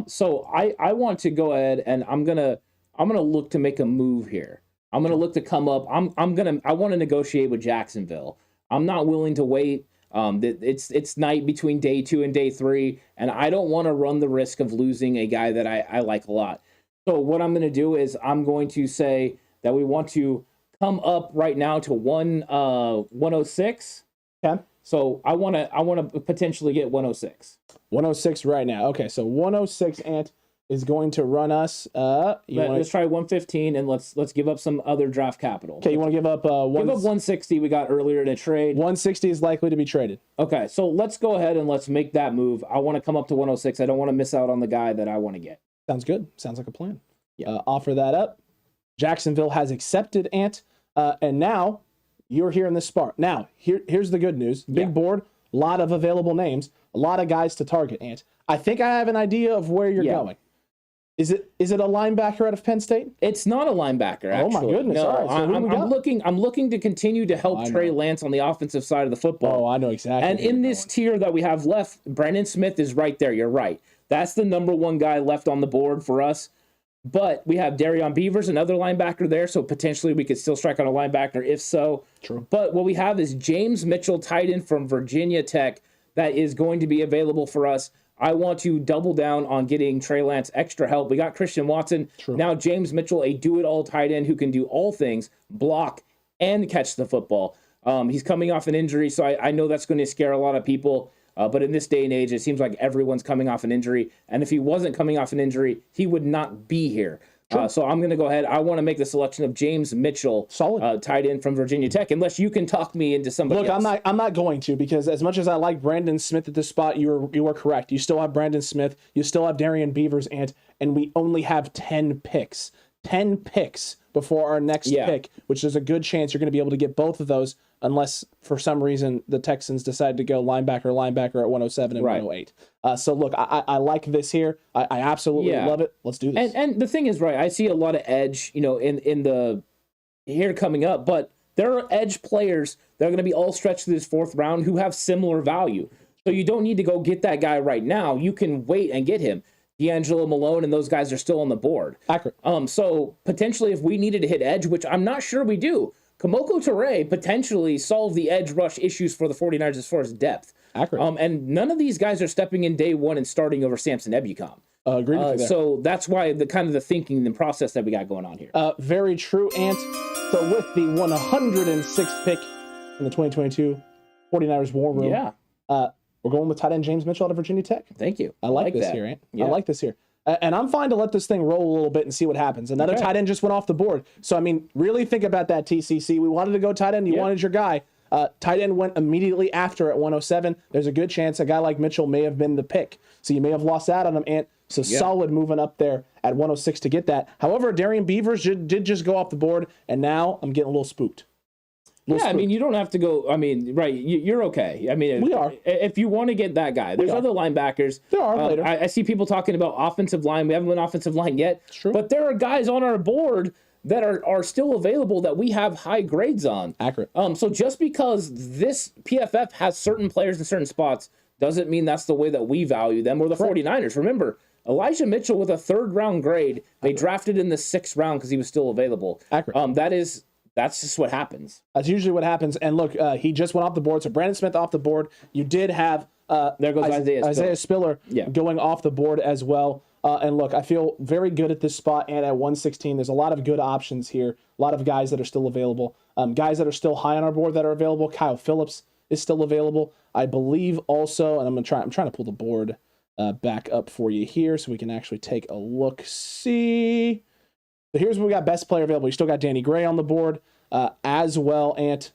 So I want to go ahead and I'm gonna look to make a move here. I'm gonna look to come up. I want to negotiate with Jacksonville. I'm not willing to wait. It's night between day 2 and day 3, and I don't want to run the risk of losing a guy that I like a lot. So what I'm gonna do is I'm going to say that we want to come up right now to 106. Okay. So I want to potentially get 106. 106 right now. Okay, so 106, Ant, is going to run us. Let's try 115 and let's give up some other draft capital. Okay, you want to give up 160 we got earlier in a trade. 160 is likely to be traded. Okay, so let's go ahead and let's make that move. I want to come up to 106. I don't want to miss out on the guy that I want to get. Sounds good. Sounds like a plan. Yeah. Offer that up. Jacksonville has accepted, Ant, and now you're here in this spot. Now, here's the good news. Big board, a lot of available names, a lot of guys to target, Ant. I think I have an idea of where you're going. Is it a linebacker out of Penn State? It's not a linebacker, actually. Oh, my goodness. No, all right, so I'm looking to continue to help Trey Lance on the offensive side of the football. Oh, I know exactly. And in this tier that we have left, Brandon Smith is right there. You're right. That's the number one guy left on the board for us. But we have Darion Beavers, another linebacker there, so potentially we could still strike on a linebacker if so. True. But what we have is James Mitchell, tight end from Virginia Tech, that is going to be available for us. I want to double down on getting Trey Lance extra help. We got Christian Watson. True. Now James Mitchell, a do-it-all tight end who can do all things, block and catch the football. He's coming off an injury, so I know that's going to scare a lot of people. But in this day and age, it seems like everyone's coming off an injury. And if he wasn't coming off an injury, he would not be here. So I'm going to go ahead. I want to make the selection of James Mitchell, tight end from Virginia Tech, unless you can talk me into somebody else. Look, I'm not going to, because as much as I like Brandon Smith at this spot, you are correct. You still have Brandon Smith. You still have Darion Beavers, and we only have 10 picks. 10 picks before our next pick, which there's a good chance you're going to be able to get both of those unless for some reason the Texans decide to go linebacker at 107 and 108. So look, I like this here. I absolutely love it. Let's do this. And the thing is, right, I see a lot of edge, in the here coming up, but there are edge players that are going to be all stretched through this fourth round who have similar value. So you don't need to go get that guy right now. You can wait and get him. D'Angelo Malone and those guys are still on the board. Accurate. So potentially if we needed to hit edge, which I'm not sure we do, Kamoko Toure potentially solved the edge rush issues for the 49ers as far as depth. Accurate. And none of these guys are stepping in day one and starting over Samson Ebukam. Agreed with you there. So that's why the kind of the thinking and process that we got going on here. Very true, Ant. So with the 106th pick in the 2022 49ers War Room, we're going with tight end James Mitchell out of Virginia Tech. Thank you. I like this here, Ant. Yeah. I like this here. And I'm fine to let this thing roll a little bit and see what happens. Another tight end just went off the board. So, I mean, really think about that, TCC. We wanted to go tight end. You wanted your guy. Tight end went immediately after at 107. There's a good chance a guy like Mitchell may have been the pick. So you may have lost out on him, Ant. So solid moving up there at 106 to get that. However, Darion Beavers did just go off the board, and now I'm getting a little spooked. I mean, you don't have to go. I mean, right, you're okay. I mean, we are. If you want to get that guy, there's other linebackers. There are later. I see people talking about offensive line. We haven't went offensive line yet. True. But there are guys on our board that are still available that we have high grades on. Accurate. So just because this PFF has certain players in certain spots doesn't mean that's the way that we value them or the 49ers. Remember, Elijah Mitchell with a 3rd round grade, they drafted in the 6th round because he was still available. Accurate. That's just what happens. That's usually what happens. And look, he just went off the board. So Brandon Smith off the board. You did have there goes Isaiah Spiller going off the board as well. And look, I feel very good at this spot. And at 116, there's a lot of good options here. A lot of guys that are still available. Guys that are still high on our board that are available. Kyle Phillips is still available. I believe also, and I'm trying to pull the board back up for you here so we can actually take a look. See. So here's where we got best player available. You still got Danny Gray on the board as well, and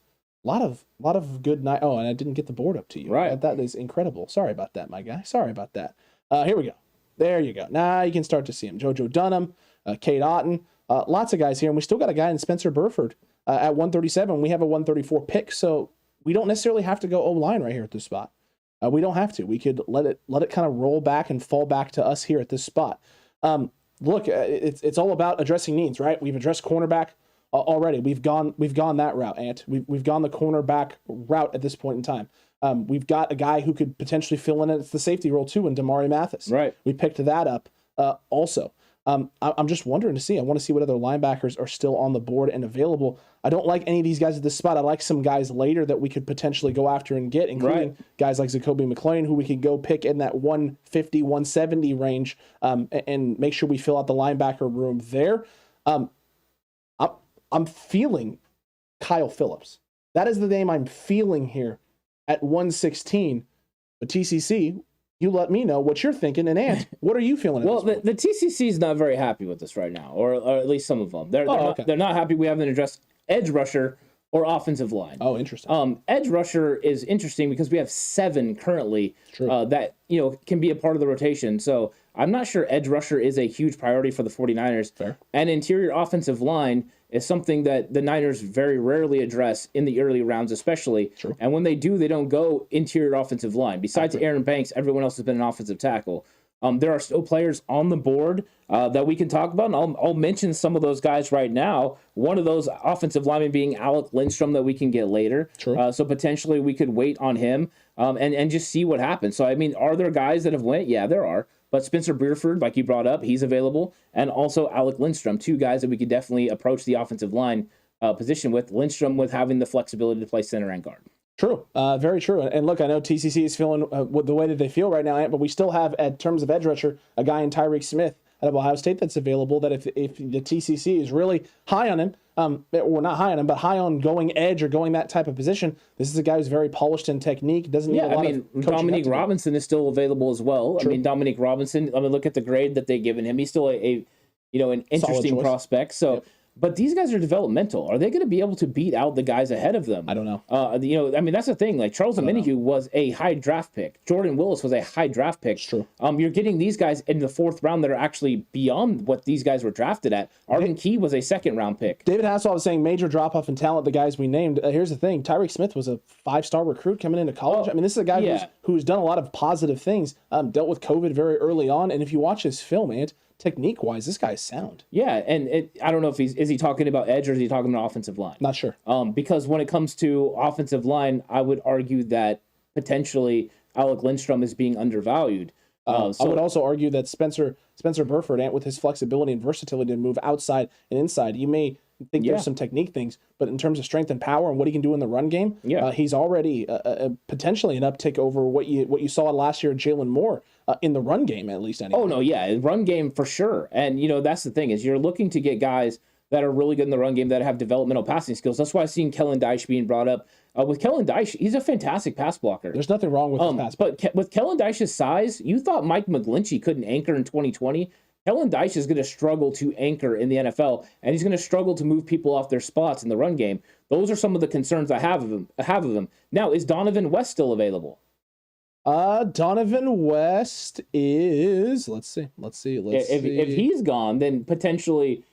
a lot of good night. Oh, and I didn't get the board up to you. Right, that is incredible. Sorry about that, my guy. Sorry about that. Here we go. There you go. Now you can start to see him. JoJo Dunham, Kate Otten, lots of guys here, and we still got a guy in Spencer Burford at 137. We have a 134 pick, so we don't necessarily have to go O-line right here at this spot. We don't have to. We could let it kind of roll back and fall back to us here at this spot. Look, it's all about addressing needs, right? We've addressed cornerback already. We've gone that route, Ant. We've gone the cornerback route at this point in time. We've got a guy who could potentially fill in it's the safety role too in Damari Mathis. Right. We picked that up also. I'm just wondering to see. I want to see what other linebackers are still on the board and available. I don't like any of these guys at this spot. I like some guys later that we could potentially go after and get, including guys like Zakobe McClain, who we could go pick in that 150, 170 range and make sure we fill out the linebacker room there. I'm feeling Kyle Phillips. That is the name I'm feeling here at 116. But TCC, you let me know what you're thinking. And Ant, what are you feeling? Well, the TCC is not very happy with this right now, or at least some of them. They're not happy we haven't addressed edge rusher or offensive line. Oh, interesting. Edge rusher is interesting because we have 7 currently that can be a part of the rotation. So I'm not sure edge rusher is a huge priority for the 49ers. Fair. And interior offensive line is something that the Niners very rarely address in the early rounds, especially. True. And when they do, they don't go interior offensive line. Besides Aaron Banks, everyone else has been an offensive tackle. There are still players on the board that we can talk about, and I'll mention some of those guys right now. One of those offensive linemen being Alec Lindstrom that we can get later. True. So potentially we could wait on him and just see what happens. So, I mean, are there guys that have went? Yeah, there are. But Spencer Burford, like you brought up, he's available. And also Alec Lindstrom, 2 guys that we could definitely approach the offensive line position with. Lindstrom with having the flexibility to play center and guard. True. Very true. And look, I know TCC is feeling the way that they feel right now, but we still have, at terms of edge rusher, a guy in Tyreek Smith out of Ohio State that's available that if the TCC is really high on him, or not high on him, but high on going edge or going that type of position, this is a guy who's very polished in technique, doesn't need a lot of coaching. Dominique Robinson is still available as well. True. I mean, Dominique Robinson, look at the grade that they've given him. He's still an interesting prospect. So, yep. But these guys are developmental. Are they going to be able to beat out the guys ahead of them? I don't know. That's the thing. Like Charles Omenihu was a high draft pick. Jordan Willis was a high draft pick. It's true. You're getting these guys in the 4th round that are actually beyond what these guys were drafted at. Arvin Key was a 2nd round pick. David Hasselhoff was saying major drop off in talent. The guys we named. Here's the thing: Tyreek Smith was a 5-star recruit coming into college. This is a guy who's done a lot of positive things. Dealt with COVID very early on, and if you watch his film, technique-wise, this guy's sound. Yeah, and I don't know if is he talking about edge or is he talking about offensive line? Not sure. Because when it comes to offensive line, I would argue that potentially Alec Lindstrom is being undervalued. I would also argue that Spencer Burford, with his flexibility and versatility to move outside and inside, you may think there's some technique things, but in terms of strength and power and what he can do in the run game, he's already potentially an uptick over what you saw last year at Jalen Moore in the run game, at least. Anyway. Oh no, yeah, run game for sure. And that's the thing is you're looking to get guys that are really good in the run game that have developmental passing skills. That's why I've seen Kellen Dyche being brought up. With Kellen Dyche, he's a fantastic pass blocker. There's nothing wrong with his pass. But with Kellen Dyche's size, you thought Mike McGlinchey couldn't anchor in 2020. Kellen Dyche is going to struggle to anchor in the NFL, and he's going to struggle to move people off their spots in the run game. Those are some of the concerns I have of him. Now, is Donovan West still available? Donovan West is. Let's see. If he's gone, then potentially.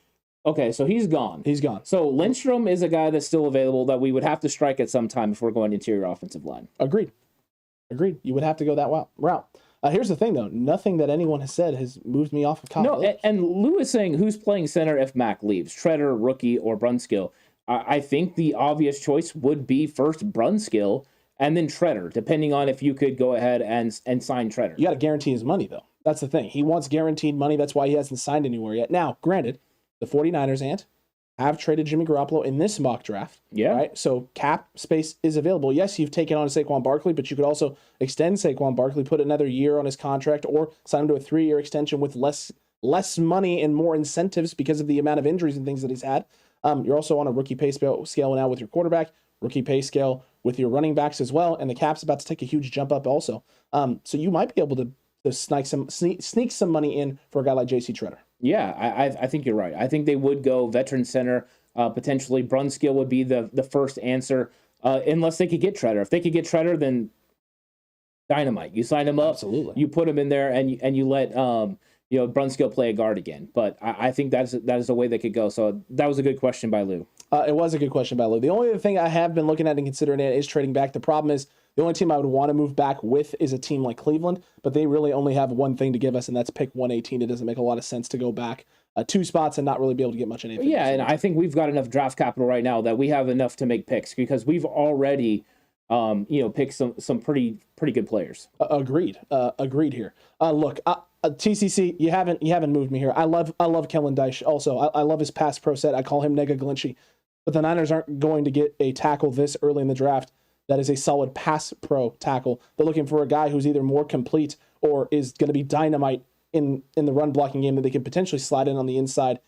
Okay, so he's gone. He's gone. So Lindstrom is a guy that's still available that we would have to strike at some time if we're going interior offensive line. Agreed. You would have to go that route. Here's the thing, though. Nothing that anyone has said has moved me off of Kyle No, Phillips. and Lou is saying who's playing center if Mac leaves, Treader, Rookie, or Brunskill. I think the obvious choice would be first Brunskill and then Treader, depending on if you could go ahead and sign Treader. You got to guarantee his money, though. That's the thing. He wants guaranteed money. That's why he hasn't signed anywhere yet. Now, granted, the 49ers, Ant, have traded Jimmy Garoppolo in this mock draft. Yeah. Right? So cap space is available. Yes, you've taken on Saquon Barkley, but you could also extend Saquon Barkley, put another year on his contract, or sign him to a 3-year extension with less money and more incentives because of the amount of injuries and things that he's had. You're also on a rookie pay scale now with your quarterback, rookie pay scale with your running backs as well, and the cap's about to take a huge jump up also. So you might be able to sneak some money in for a guy like J.C. Treader. Yeah, I think you're right. I think they would go veteran center. Potentially Brunskill would be the first answer, unless they could get Treader. If they could get Treader, then dynamite. You sign him up, Absolutely. You put him in there, and you let Brunskill play a guard again. But I think that is the way they could go. So that was a good question by Lou. It was a good question by Lou. The only other thing I have been looking at and considering it is trading back. The problem is the only team I would want to move back with is a team like Cleveland, but they really only have one thing to give us, and that's pick 118. It doesn't make a lot of sense to go back 2 spots and not really be able to get much anything. Yeah, and I think we've got enough draft capital right now that we have enough to make picks because we've already picked some pretty good players. Agreed here. Look, TCC, you haven't moved me here. I love Kellen Dyche. Also, I love his pass pro set. I call him Nega Glinchey. But the Niners aren't going to get a tackle this early in the draft that is a solid pass pro tackle. They're looking for a guy who's either more complete or is going to be dynamite in the run blocking game that they can potentially slide in on the inside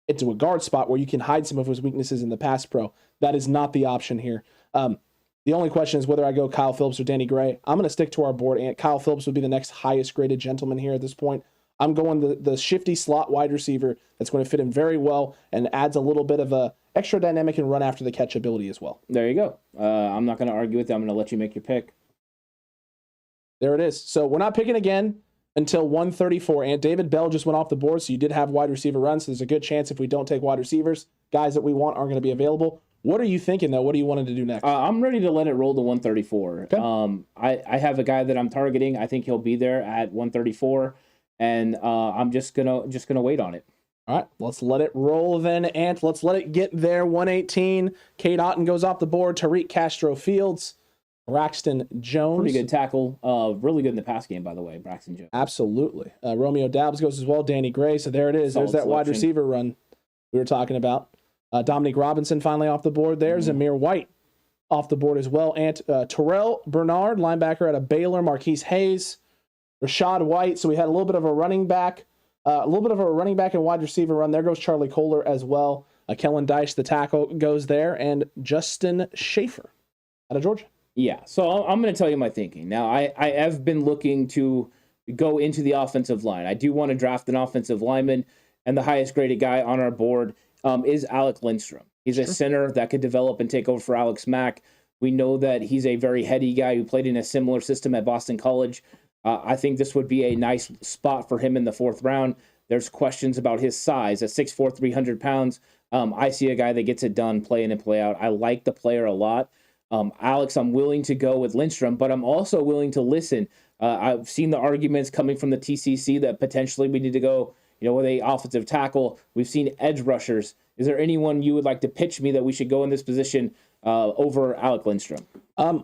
into a guard spot where you can hide some of his weaknesses in the pass pro. That is not the option here. The only question is whether I go Kyle Phillips or Danny Gray. I'm going to stick to our board, and Kyle Phillips would be the next highest graded gentleman here at this point. I'm going the shifty slot wide receiver that's going to fit him very well and adds a little bit of a extra dynamic and run after the catch ability as well. There you go. I'm not going to argue with you. I'm going to let you make your pick. There it is. So we're not picking again until 134. And David Bell just went off the board, so you did have wide receiver runs. So there's a good chance if we don't take wide receivers, guys that we want aren't going to be available. What are you thinking, though? What do you want to do next? I'm ready to let it roll to 134. Okay. I have a guy that I'm targeting. I think he'll be there at 134, and I'm just gonna wait on it. All right, let's let it roll then, Ant. Let's let it get there. 118. Cade Otton goes off the board. Tariq Castro Fields. Braxton Jones. Pretty good tackle. Really good in the pass game, by the way, Braxton Jones. Absolutely. Romeo Doubs goes as well. Danny Gray. So there it is. Solid There's that wide selection. receiver run we were talking about. Dominique Robinson finally off the board there. Zamir White off the board as well. And Terrell Bernard, linebacker out of Baylor. Marquise Hayes. Rashad White. So we had a little bit of a running back. And wide receiver run. There goes Charlie Kohler as well. Kellen Dyche, the tackle, goes there. And Justin Schaefer out of Georgia. Yeah, so I'm going to tell you my thinking. Now, I have been looking to go into the offensive line. I do want to draft an offensive lineman, and the highest graded guy on our board is Alec Lindstrom. He's a center that could develop and take over for Alex Mack. We know that he's a very heady guy who played in a similar system at Boston College. I think this would be a nice spot for him in the 4th round. There's questions about his size. At 6'4", 300 pounds, I see a guy that gets it done play in and play out. I like the player a lot. Alex, I'm willing to go with Lindstrom, but I'm also willing to listen. I've seen the arguments coming from the TCC that potentially we need to go, with a offensive tackle. We've seen edge rushers. Is there anyone you would like to pitch me that we should go in this position over Alec Lindstrom?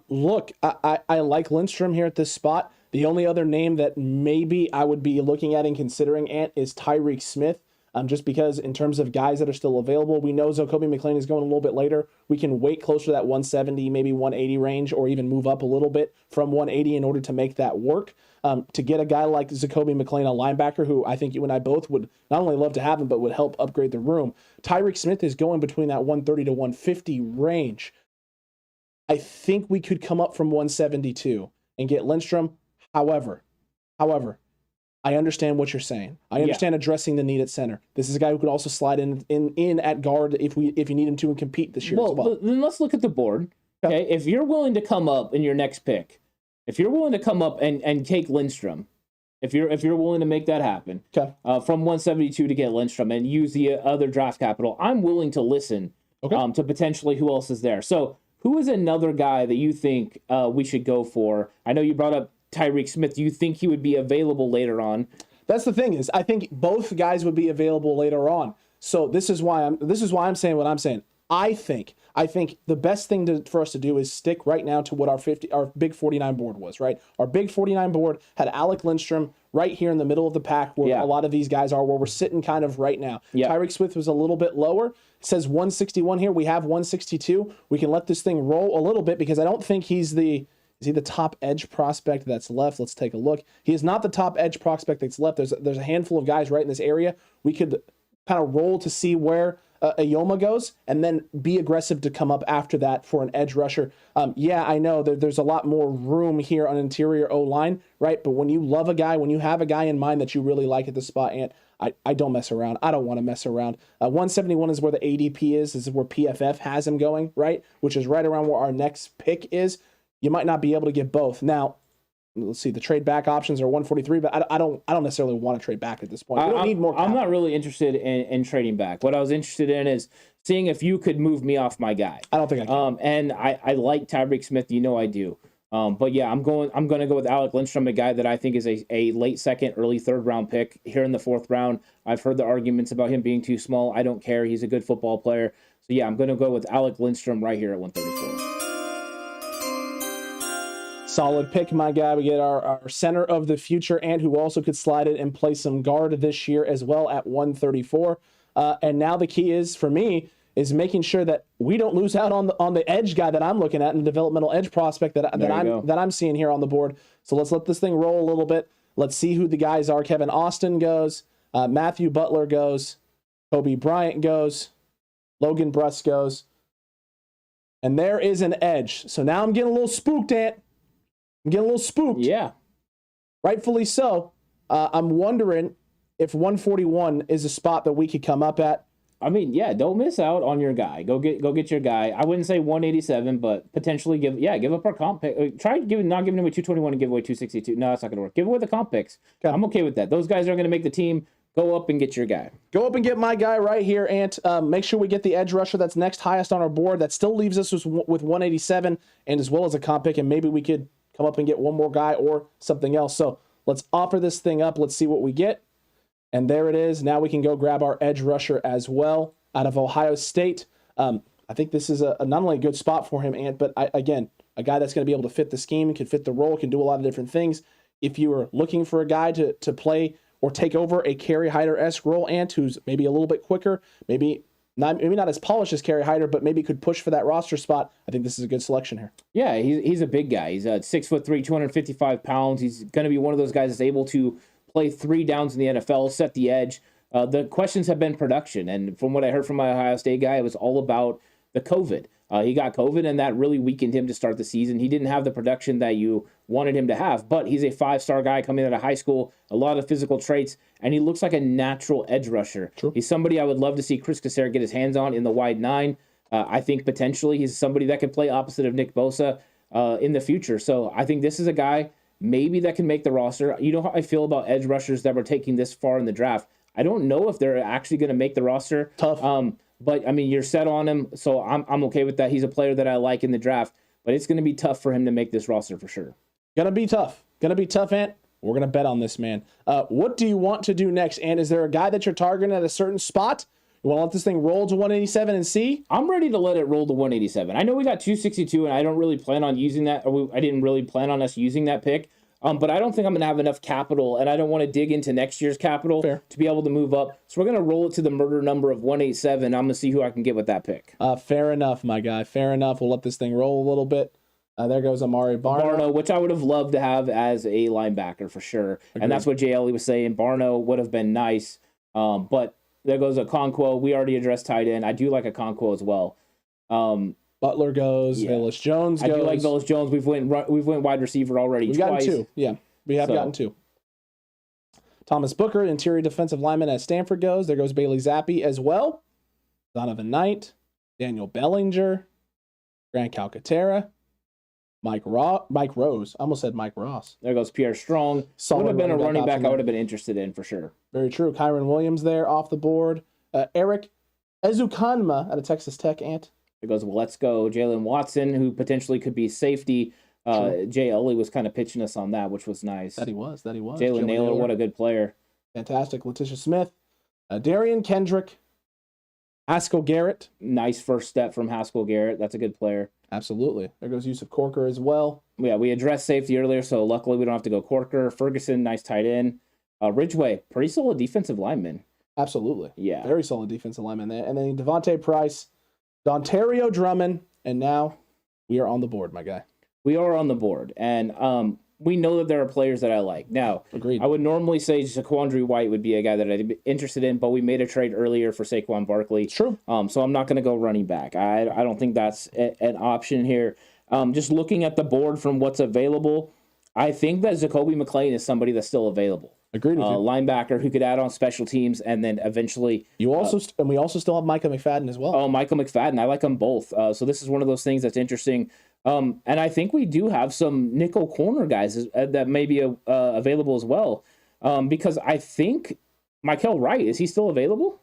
Look, I like Lindstrom here at this spot. The only other name that maybe I would be looking at and considering, Ant, is Tyreek Smith. Just because in terms of guys that are still available, we know Zakobe McClain is going a little bit later. We can wait closer to that 170, maybe 180 range, or even move up a little bit from 180 in order to make that work. To get a guy like Zakobe McClain, a linebacker, who I think you and I both would not only love to have him, but would help upgrade the room. Tyreek Smith is going between that 130 to 150 range. I think we could come up from 172 and get Lindstrom. However, I understand what you're saying. I understand addressing the need at center. This is a guy who could also slide in at guard if you need him to and compete this year as well. Then let's look at the board. Okay, if you're willing to come up in your next pick, if you're willing to come up and take Lindstrom, if you're willing to make that happen, from 172 to get Lindstrom and use the other draft capital, I'm willing to listen to potentially who else is there. So who is another guy that you think we should go for? I know you brought up Tyreek Smith. Do you think he would be available later on? That's the thing is, I think both guys would be available later on. So this is why I'm saying what I'm saying. I think the best thing for us to do is stick right now to what our big 49 board was, right? Our big 49 board had Alec Lindstrom right here in the middle of the pack where a lot of these guys are, where we're sitting kind of right now. Yeah. Tyreek Smith was a little bit lower. It says 161 here. We have 162. We can let this thing roll a little bit because I don't think is he the top edge prospect that's left? Let's take a look. He is not the top edge prospect that's left. There's a handful of guys right in this area. We could kind of roll to see where Ayoma goes, and then be aggressive to come up after that for an edge rusher. I know there's a lot more room here on interior O-line, right? But when you love a guy, when you have a guy in mind that you really like at the spot, and I don't mess around. I don't want to mess around. 171 is where the ADP is. This is where PFF has him going, right? Which is right around where our next pick is. You might not be able to get both. Now, let's see, the trade back options are 143, but I don't necessarily want to trade back at this point. We don't need more capital. I'm not really interested in trading back. What I was interested in is seeing if you could move me off my guy. I don't think I can. And I like Tyreek Smith. You know I do. But yeah, I'm going to go with Alec Lindstrom, a guy that I think is a late second, early third round pick here in the fourth round. I've heard the arguments about him being too small. I don't care. He's a good football player. So yeah, I'm going to go with Alec Lindstrom right here at 134. Solid pick, my guy. We get our center of the future, and who also could slide it and play some guard this year as well at 134. And now the key is, for me, is making sure that we don't lose out on the edge guy that I'm looking at, and the developmental edge prospect that I'm seeing here on the board. So let's let this thing roll a little bit. Let's see who the guys are. Kevin Austin goes. Matthew Butler goes. Kobe Bryant goes. Logan Bruss goes. And there is an edge. So now I'm getting a little spooked, Ant. I'm getting a little spooked. Yeah. Rightfully so. I'm wondering if 141 is a spot that we could come up at. I mean, yeah, don't miss out on your guy. Go get your guy. I wouldn't say 187, but potentially give up our comp pick. Try not giving away 221 and give away 262. No, that's not going to work. Give away the comp picks. Okay. I'm okay with that. Those guys are going to make the team. Go up and get your guy. Go up and get my guy right here, Ant. Make sure we get the edge rusher that's next highest on our board. That still leaves us with 187 and as well as a comp pick, and maybe we could come up and get one more guy or something else. So let's offer this thing up. Let's see what we get. And there it is. Now we can go grab our edge rusher as well out of Ohio State. I think this is a not only a good spot for him, Ant, but again, a guy that's going to be able to fit the scheme, can fit the role, can do a lot of different things. If you are looking for a guy to play or take over a Kerry Hyder-esque role, Ant, who's maybe a little bit quicker, maybe not as polished as Kerry Hyder, but maybe could push for that roster spot, I think this is a good selection here. Yeah, he's a big guy. He's 6'3", 255 pounds. He's going to be one of those guys that's able to play 3 downs in the NFL, set the edge. The questions have been production, and from what I heard from my Ohio State guy, it was all about the COVID. He got COVID, and that really weakened him to start the season. He didn't have the production that you wanted him to have, but he's a 5-star guy coming out of high school, a lot of physical traits, and he looks like a natural edge rusher. True. He's somebody I would love to see Chris Cassera get his hands on in the wide 9. I think potentially he's somebody that could play opposite of Nick Bosa in the future. So I think this is a guy maybe that can make the roster. You know how I feel about edge rushers that were taking this far in the draft. I don't know if they're actually going to make the roster. Tough. But I mean, you're set on him, so I'm okay with that. He's a player that I like in the draft, but it's going to be tough for him to make this roster for sure. Gonna be tough, Ant. We're gonna bet on this, man. What do you want to do next, Ant? Is there a guy that you're targeting at a certain spot? You want to let this thing roll to 187 and see? I'm ready to let it roll to 187. I know we got 262, and I don't really plan on using that. I didn't really plan on us using that pick. But I don't think I'm going to have enough capital, and I don't want to dig into next year's capital to be able to move up. So we're going to roll it to the murder number of 187. I'm going to see who I can get with that pick. Fair enough, my guy. Fair enough. We'll let this thing roll a little bit. There goes Amari Barno. Which I would have loved to have as a linebacker for sure. Agreed. And that's what Jay Ellie was saying. Barno would have been nice. But there goes a Okonkwo. We already addressed tight end. I do like a Okonkwo as well. Butler goes. Yeah. Velus Jones goes. I do like Velus Jones. We've went wide receiver already. We've gotten 2. Yeah, we have gotten 2. Thomas Booker, interior defensive lineman at Stanford goes. There goes Bailey Zappi as well. Donovan Knight, Daniel Bellinger, Grant Calcaterra, Mike Rose. I almost said Mike Ross. There goes Pierre Strong. Would have been a running back I would have been interested in for sure. Very true. Kyron Williams there off the board. Eric Ezukanma out of Texas Tech, Ant. It goes, well, let's go Jalen Watson, who potentially could be safety. Jay Ulley was kind of pitching us on that, which was nice. That he was. Jalen Naylor, what a good player. Fantastic. Letitia Smith. Darian Kendrick. Haskell Garrett. Nice first step from Haskell Garrett. That's a good player. Absolutely. There goes Yusuf Corker as well. Yeah, we addressed safety earlier, so luckily we don't have to go Corker. Ferguson, nice tight end. Ridgeway, pretty solid defensive lineman. Absolutely. Yeah. Very solid defensive lineman there. And then Devontae Price, Dontario Drummond, and now we are on the board, my guy. We are on the board, and we know that there are players that I like. Now, agreed. I would normally say Zaquandre White would be a guy that I'd be interested in, but we made a trade earlier for Saquon Barkley. True. So I'm not going to go running back. I don't think that's an option here. Just looking at the board from what's available, I think that Zakobe McClain is somebody that's still available. Agreed with you. Linebacker who could add on special teams, and then eventually we also still have Micah McFadden as well. Oh, Michael McFadden, I like them both. So this is one of those things that's interesting. And I think we do have some nickel corner guys that may be available as well. Because I think Mykel Wright, is he still available?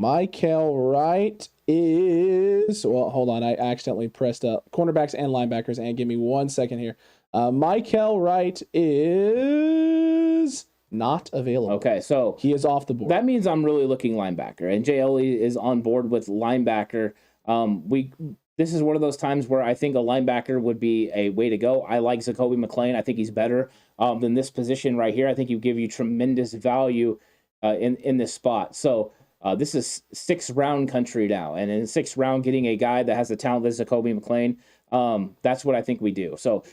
Mykel Wright is, well, hold on. I accidentally pressed cornerbacks and linebackers, and give me 1 second here. Mykel Wright is not available. Okay, so he is off the board. That means I'm really looking linebacker, and Jay Ellie is on board with linebacker. This is one of those times where I think a linebacker would be a way to go. I like Zakobe McClain. I think he's better than this position right here. I think he would give you tremendous value in this spot. So this is 6th round country now, and in the 6th round, getting a guy that has the talent that Zakobe McClain, that's what I think we do. So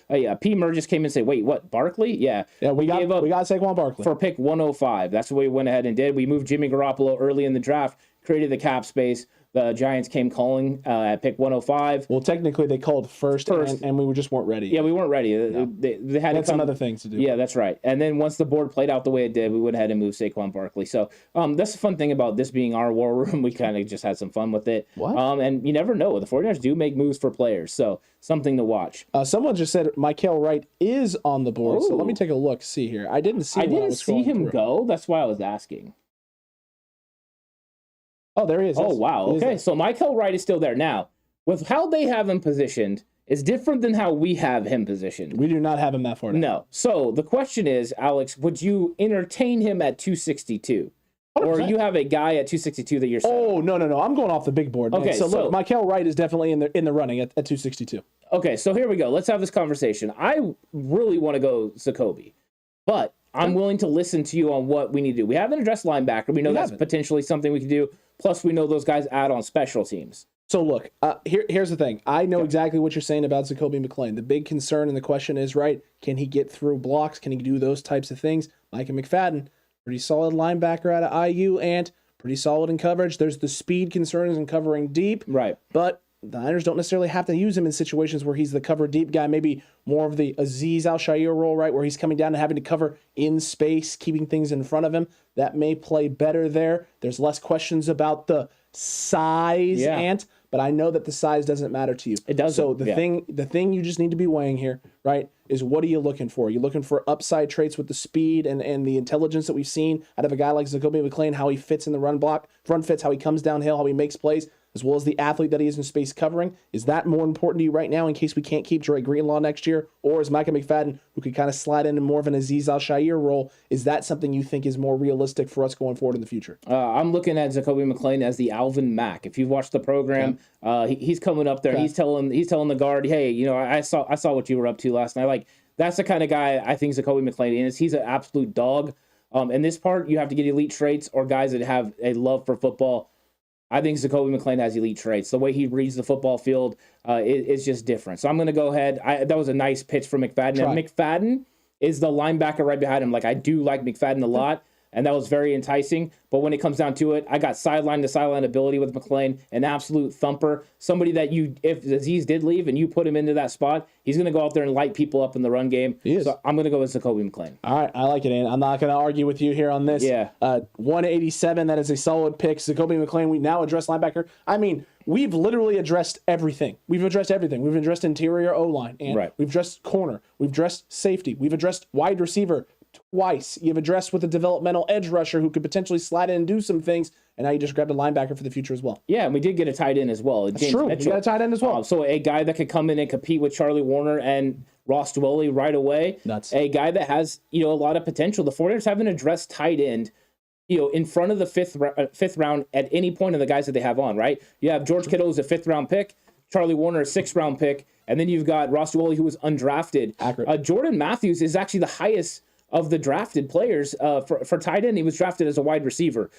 P. Murr just came and said, wait, what, Barkley? Yeah, we got Saquon Barkley for pick 105. That's what we went ahead and did. We moved Jimmy Garoppolo early in the draft, created the cap space. The Giants came calling at pick 105. Well, technically they called first. And we just weren't ready. Yeah, we weren't ready. No. They had some other things to do. Yeah, that's right. And then once the board played out the way it did, we went ahead and moved Saquon Barkley. So that's the fun thing about this being our war room. We kind of just had some fun with it. What? And you never know. The 49ers do make moves for players, so something to watch. Someone just said Mykel Wright is on the board. Ooh. So let me take a look. See here. I didn't see him go. That's why I was asking. Oh, there he is. Oh, wow. Okay, so Mykel Wright is still there. Now, with how they have him positioned is different than how we have him positioned. We do not have him that far down. No. So the question is, Alex, would you entertain him at 262? 100%. Or you have a guy at 262 that you're saying? Oh, no. I'm going off the big board. Man. Okay, so look, Mykel Wright is definitely in the running at 262. Okay, so here we go. Let's have this conversation. I really want to go Zakobe, but I'm willing to listen to you on what we need to do. We haven't addressed linebacker. We know that's potentially something we can do. Plus, we know those guys add on special teams. So, look, here's the thing. I know exactly what you're saying about Zakobe McClain. The big concern and the question is, right, can he get through blocks? Can he do those types of things? Micah McFadden, pretty solid linebacker out of IU and pretty solid in coverage. There's the speed concerns in covering deep. Right. But the Niners don't necessarily have to use him in situations where he's the cover deep guy, maybe more of the Azeez Al-Shaair role, right, where he's coming down and having to cover in space, keeping things in front of him. That may play better there. There's less questions about the size, but I know that the size doesn't matter to you. It doesn't. So the thing you just need to be weighing here, right, is what are you looking for? Are you looking for upside traits with the speed and the intelligence that we've seen out of a guy like Zakobe McClain, how he fits in the run fits, how he comes downhill, how he makes plays, as well as the athlete that he is in space covering? Is that more important to you right now in case we can't keep Dre Greenlaw next year? Or is Micah McFadden, who could kind of slide into more of an Azeez Al-Shaair role, is that something you think is more realistic for us going forward in the future? I'm looking at Zakobe McClain as the Alvin Mack. If you've watched the program, he's coming up there and he's telling the guard, hey, I saw what you were up to last night. Like, that's the kind of guy I think Zakobe McClain is. He's an absolute dog. In this part, you have to get elite traits or guys that have a love for football. I think Zakobe McClain has elite traits. The way he reads the football field is just different. So I'm going to go ahead. That was a nice pitch for McFadden. And McFadden is the linebacker right behind him. Like, I do like McFadden a lot, and that was very enticing. But when it comes down to it, I got sideline-to-sideline ability with McClain, an absolute thumper. Somebody that if Azeez did leave and you put him into that spot, he's going to go out there and light people up in the run game. He is. So I'm going to go with Zakobe McClain. All right, I like it, and I'm not going to argue with you here on this. Yeah. 187, that is a solid pick. Zakobe McClain, we now address linebacker. I mean, we've literally addressed everything. We've addressed everything. We've addressed interior O-line, and we've addressed corner. We've addressed safety. We've addressed wide receiver twice. You've addressed with a developmental edge rusher who could potentially slide in and do some things. and now you just grabbed a linebacker for the future as well. Yeah, and we did get a tight end as well. That's true. Mitchell. We got a tight end as well. So a guy that could come in and compete with Charlie Warner and Ross Dwelley right away. Nuts. A guy that has, a lot of potential. The 49ers haven't addressed tight end, in front of the fifth round at any point of the guys that they have on, right? You have George Kittle as a 5th round pick, Charlie Warner a 6th round pick, and then you've got Ross Dwelley, who was undrafted. Accurate. Jordan Matthews is actually the highest of the drafted players for tight end. He was drafted as a wide receiver.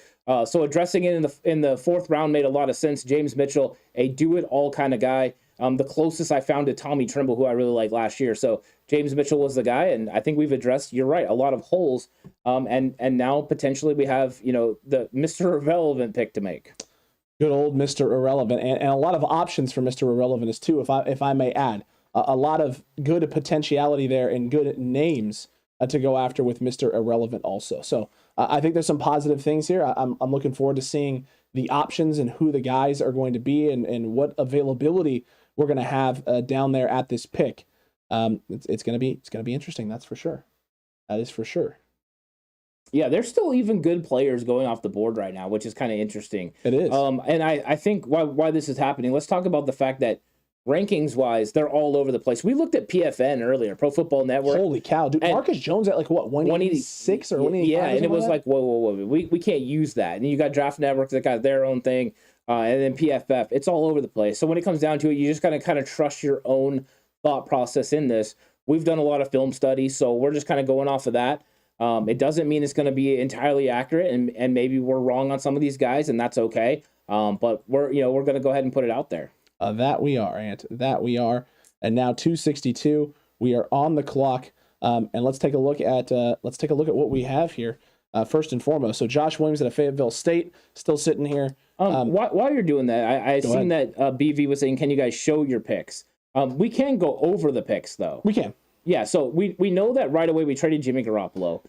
So addressing it in the 4th round made a lot of sense. James Mitchell, a do-it-all kind of guy. The closest I found to Tommy Trimble, who I really liked last year. So James Mitchell was the guy, and I think we've addressed, you're right, a lot of holes. And now potentially we have, the Mr. Irrelevant pick to make. Good old Mr. Irrelevant, and a lot of options for Mr. Irrelevant is too, if I may add. A lot of good potentiality there and good names to go after with Mr. Irrelevant also. So I think there's some positive things here. I'm looking forward to seeing the options and who the guys are going to be and what availability we're going to have down there at this pick. It's going to be interesting. That's for sure. That is for sure. Yeah, there's still even good players going off the board right now, which is kind of interesting. It is. And I think why this is happening, let's talk about the fact that rankings-wise, they're all over the place. We looked at PFN earlier, Pro Football Network. Holy cow, dude. Marcus Jones at 186 or 185? Yeah, and it was like, whoa. We can't use that. And you got Draft Network that got their own thing, and then PFF. It's all over the place. So when it comes down to it, you just got to kind of trust your own thought process in this. We've done a lot of film studies, so we're just kind of going off of that. It doesn't mean it's going to be entirely accurate, and maybe we're wrong on some of these guys, and that's okay. But we're going to go ahead and put it out there. That we are, Ant. That we are. And now 2:62. We are on the clock. And let's take a look at what we have here. First and foremost. So Josh Williams at Fayetteville State still sitting here. While you're doing that, I seen that BV was saying, can you guys show your picks? We can go over the picks though. We can. Yeah, so we know that right away we traded Jimmy Garoppolo.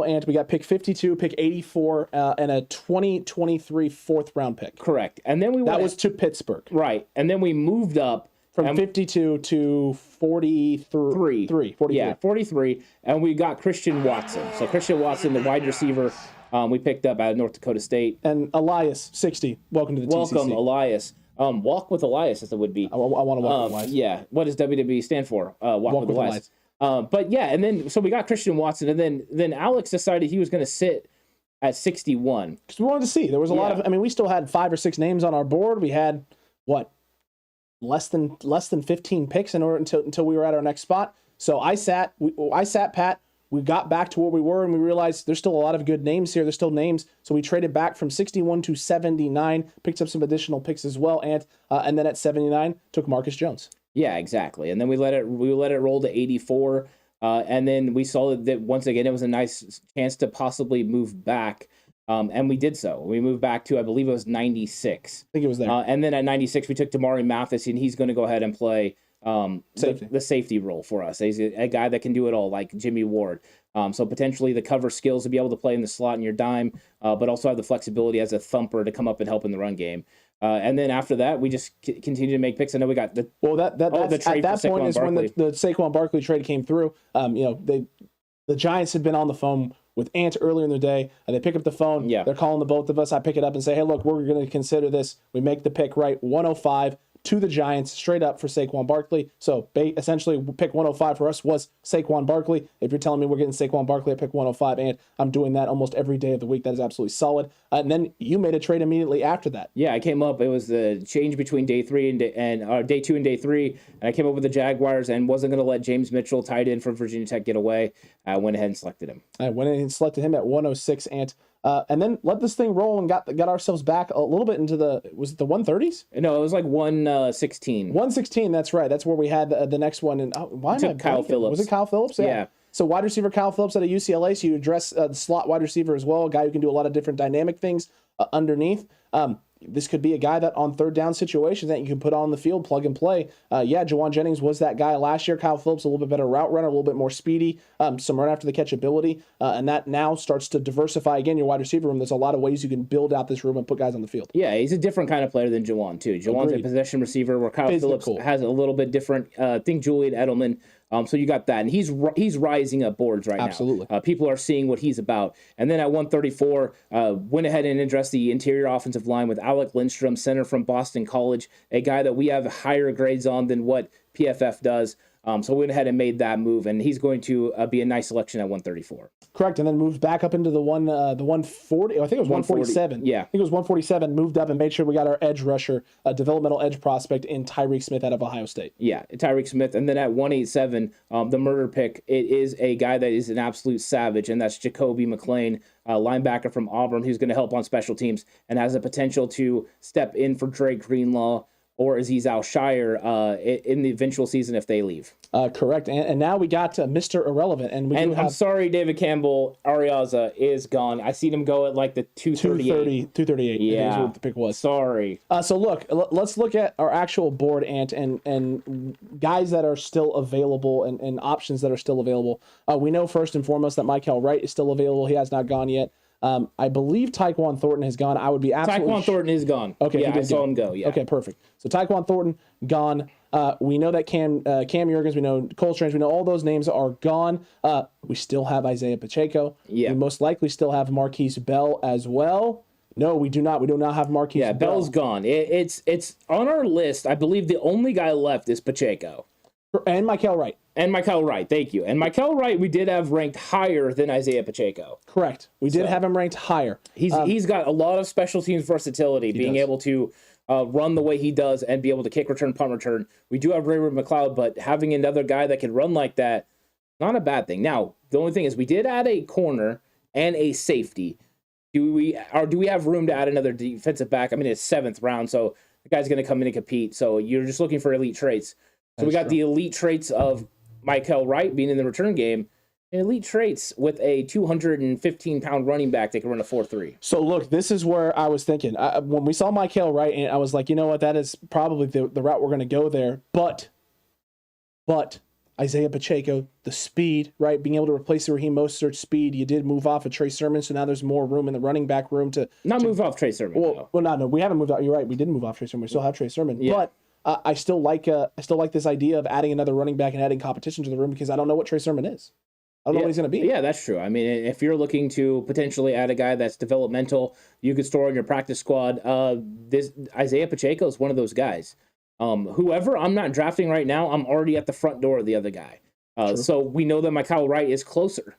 And we got pick 52, pick 84, and a 2023 4th round pick. Correct. And then that was to Pittsburgh. Right. And then we moved up from 52 to 43. Yeah, 43. And we got Christian Watson. So Christian Watson, the wide receiver, we picked up out of North Dakota State. And Elias, 60. Welcome to the TCC. Welcome, Elias. Walk with Elias, as it would be. I want to walk with Elias. Yeah. What does WWE stand for? Walk with Elias. But yeah, and then so we got Christian Watson, and then Alex decided he was going to sit at 61 because we wanted to see. There was a lot of. I mean, we still had 5 or 6 names on our board. We had less than 15 picks in order until we were at our next spot. So I sat pat. We got back to where we were, and we realized there's still a lot of good names here. There's still names. So we traded back from 61 to 79, picked up some additional picks as well, and then at 79, took Marcus Jones. Yeah, exactly. And then we let it roll to 84, and then we saw that once again it was a nice chance to possibly move back, and we did so. We moved back to, I believe it was 96. I think it was there. And then at 96, we took Damari Mathis, and he's going to go ahead and play the safety role for us. He's a guy that can do it all, like Jimmy Ward. So potentially the cover skills to be able to play in the slot in your dime, but also have the flexibility as a thumper to come up and help in the run game. And then after that, we just continue to make picks. I know we got the the trade at that point is when the Saquon Barkley trade came through. The Giants had been on the phone with Ant earlier in the day, and they pick up the phone. Yeah. They're calling the both of us. I pick it up and say, hey, look, we're going to consider this. We make the pick right, 105 to the Giants, straight up for Saquon Barkley. So essentially, pick 105 for us was Saquon Barkley. If you're telling me we're getting Saquon Barkley at pick 105, and I'm doing that almost every day of the week, that is absolutely solid. And then you made a trade immediately after that. Yeah, I came up. It was the change between day 2 and day 3, and I came up with the Jaguars and wasn't going to let James Mitchell, tight end from Virginia Tech, get away. I went ahead and selected him. I went in and selected him at 106, and then let this thing roll and got ourselves back a little bit into the 130s? No, it was like 116. 116, that's right. That's where we had the next one. And why am I Kyle Phillips. Was it Kyle Phillips? Yeah. So wide receiver Kyle Phillips out of UCLA. So you address the slot wide receiver as well, a guy who can do a lot of different dynamic things underneath. This could be a guy that on third down situations that you can put on the field, plug and play. Jawan Jennings was that guy last year. Kyle Phillips, a little bit better route runner, a little bit more speedy, some run after the catch ability. And that now starts to diversify again your wide receiver room. There's a lot of ways you can build out this room and put guys on the field. Yeah, he's a different kind of player than Jawan, too. Jawan's a possession receiver where Kyle Phillips has a little bit different. I think Julian Edelman So you got that, and he's rising up boards right Absolutely. now. People are seeing what he's about. And then at 134, went ahead and addressed the interior offensive line with Alec Lindstrom, center from Boston College, a guy that we have higher grades on than what PFF does. So we went ahead and made that move, and he's going to be a nice selection at 134. Correct, and then moved back up into the 140. I think it was 147. Yeah, I think it was 147. Moved up and made sure we got our edge rusher, a developmental edge prospect in Tyreek Smith out of Ohio State. Yeah, Tyreek Smith, and then at 187, the murder pick. It is a guy that is an absolute savage, and that's Zakobe McClain, linebacker from Auburn, who's going to help on special teams and has a potential to step in for Drake Greenlaw or Azeez Al-Shire in the eventual season if they leave. Correct. And now we got Mr. Irrelevant. And I'm sorry, David Campbell, Ariaza is gone. I seen him go at like the 238. 238. Yeah. Is what the pick was. Sorry. So look, let's look at our actual board, Ant, and guys that are still available and options that are still available. We know first and foremost that Mykel Wright is still available. He has not gone yet. I believe Tyquan Thornton has gone. I would be absolutely... Tyquan Thornton is gone. Okay, yeah, I saw him go, yeah. Okay, perfect. So Tyquan Thornton, gone. We know that Cam Jurgens, we know Cole Strange, we know all those names are gone. We still have Isaiah Pacheco. Yeah. We most likely still have Marquise Bell as well. No, we do not. We do not have Marquise Bell. Yeah, Bell's gone. It's on our list. I believe the only guy left is Pacheco. And Mykel Wright. And Mykel Wright, thank you. And Mykel Wright, we did have ranked higher than Isaiah Pacheco. Correct. We did have him ranked higher. He's got a lot of special teams versatility, being able to run the way he does and be able to kick return, punt return. We do have Raymond McLeod, but having another guy that can run like that, not a bad thing. Now, the only thing is we did add a corner and a safety. Do we have room to add another defensive back? I mean, it's 7th round, so the guy's going to come in and compete. So you're just looking for elite traits. So we got the elite traits of Mykel Wright being in the return game, and elite traits with a 215-pound running back that can run a 4.3. So look, this is where I was thinking. When we saw Mykel Wright, and I was like, you know what, that is probably the route we're going to go there. But Isaiah Pacheco, the speed, right, being able to replace the Raheem Mostert's speed. You did move off of Trey Sermon, so now there's more room in the running back room to move off Trey Sermon. No, we haven't moved out. You're right, we didn't move off Trey Sermon. We still have Trey Sermon, but. I still like this idea of adding another running back and adding competition to the room because I don't know what Trey Sermon is. I don't know what he's going to be. Yeah, that's true. I mean, if you're looking to potentially add a guy that's developmental, you could store on your practice squad. This Isaiah Pacheco is one of those guys. Whoever I'm not drafting right now, I'm already at the front door of the other guy. So we know that Mykel Wright is closer.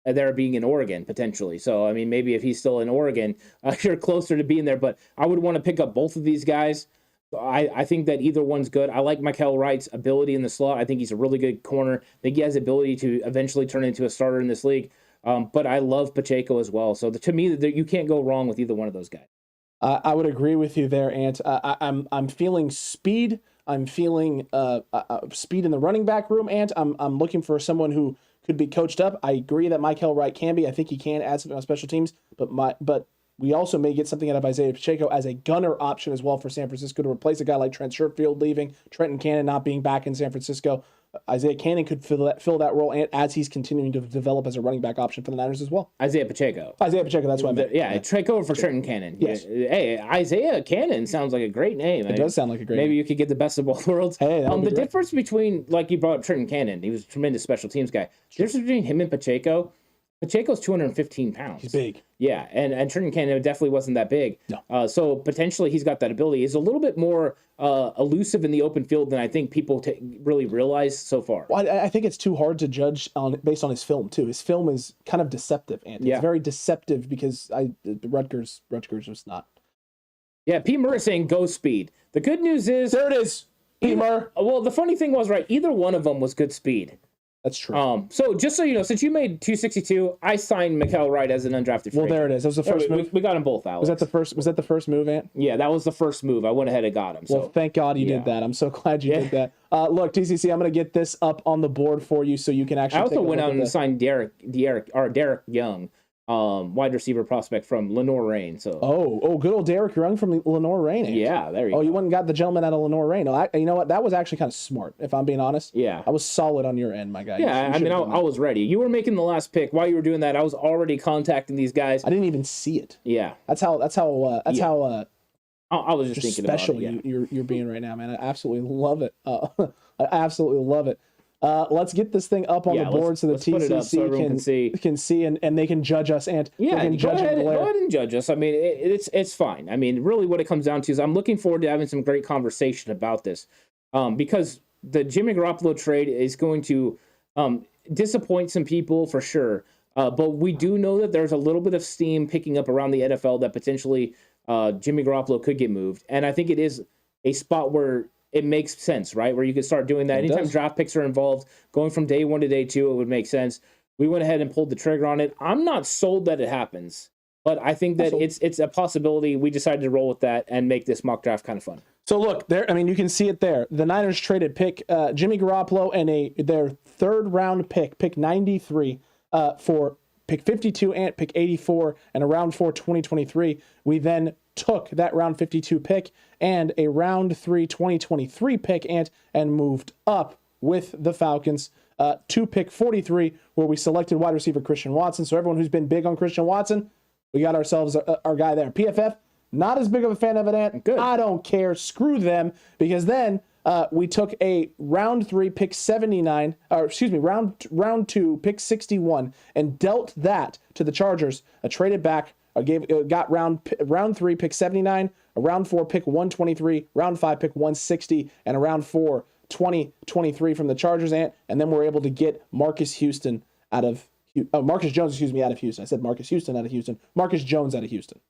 There being in Oregon, potentially. So, I mean, maybe if he's still in Oregon, you're closer to being there. But I would want to pick up both of these guys. I think that either one's good. I like Mykel Wright's ability in the slot. I think he's a really good corner. I think he has the ability to eventually turn into a starter in this league. But I love Pacheco as well. So to me, you can't go wrong with either one of those guys. I would agree with you there, Ant. I'm feeling speed. I'm feeling speed in the running back room, Ant. I'm looking for someone who could be coached up. I agree that Mykel Wright can be. I think he can add something on special teams. But we also may get something out of Isaiah Pacheco as a gunner option as well for San Francisco to replace a guy like Trent Sherfield leaving, Trenton Cannon not being back in San Francisco. Isaiah Cannon could fill that role as he's continuing to develop as a running back option for the Niners as well. Isaiah Pacheco, that's what I meant. Yeah, take over for Trenton Cannon. Yes. Hey, Isaiah Cannon sounds like a great name. It does sound like a great name. Maybe you could get the best of both worlds. Hey, the difference between, like you brought up Trenton Cannon, he was a tremendous special teams guy. The difference between him and Pacheco's 215 pounds. He's big. Yeah, and Trenton Cannon definitely wasn't that big. No. So potentially he's got that ability. He's a little bit more elusive in the open field than I think people really realize so far. Well, I think it's too hard to judge based on his film, too. His film is kind of deceptive, Anthony. Yeah. It's very deceptive because Rutgers was not. Yeah, Pete Murray saying go speed. The good news is... There it is, Pete Murray. Well, the funny thing was, right, either one of them was good speed. That's true. So just so you know, since you made 262, I signed Mykel Wright as an undrafted free agent. Well, there it is. That was the first move. We got them both out. Was that the first move, Ant? Yeah, that was the first move. I went ahead and got him. Well, thank God you did that. I'm so glad you did that. Look, TCC, I'm going to get this up on the board for you so you can actually. I also went out and signed Derek Young, wide receiver prospect from Lenoir. So. Oh, good old Derek Young from Lenoir. Yeah, there you go. Oh, you went and got the gentleman out of Lenoir. You know what? That was actually kind of smart, if I'm being honest. Yeah. I was solid on your end, my guy. Yeah, I was ready. You were making the last pick. While you were doing that, I was already contacting these guys. I didn't even see it. Yeah. That's how I was just thinking special about it. You're being right now, man. I absolutely love it. I absolutely love it. Let's get this thing up on the board so the TCC can see and they can judge us. And go ahead Blair. And judge us. I mean, it's fine. I mean, really what it comes down to is I'm looking forward to having some great conversation about this because the Jimmy Garoppolo trade is going to disappoint some people for sure. But we do know that there's a little bit of steam picking up around the NFL that potentially Jimmy Garoppolo could get moved. And I think it is a spot where it makes sense, right? Where you can start doing that. Anytime draft picks are involved, going from day 1 to day 2, it would make sense. We went ahead and pulled the trigger on it. I'm not sold that it happens, but I think that it's a possibility. We decided to roll with that and make this mock draft kind of fun. So look, there. I mean, you can see it there. The Niners traded Jimmy Garoppolo and their third round pick 93, for pick 52 and pick 84 and a round 4 2023. We then took that round 52 pick and a round 3 2023 pick and moved up with the Falcons to pick 43, where we selected wide receiver Christian Watson. So everyone who's been big on Christian Watson, we got ourselves our guy there. PFF, not as big of a fan of it, Ant. Good. I don't care. Screw them, because then we took a round 3 pick 79, or excuse me, round 2 pick 61, and dealt that to the Chargers. Traded back, got round 3 pick 79, a round 4 pick 123, round 5 pick 160, and a round 4 2023 from the Chargers, and then we're able to get Marcus Jones out of Houston. I said Marcus Houston out of Houston. Marcus Jones out of Houston.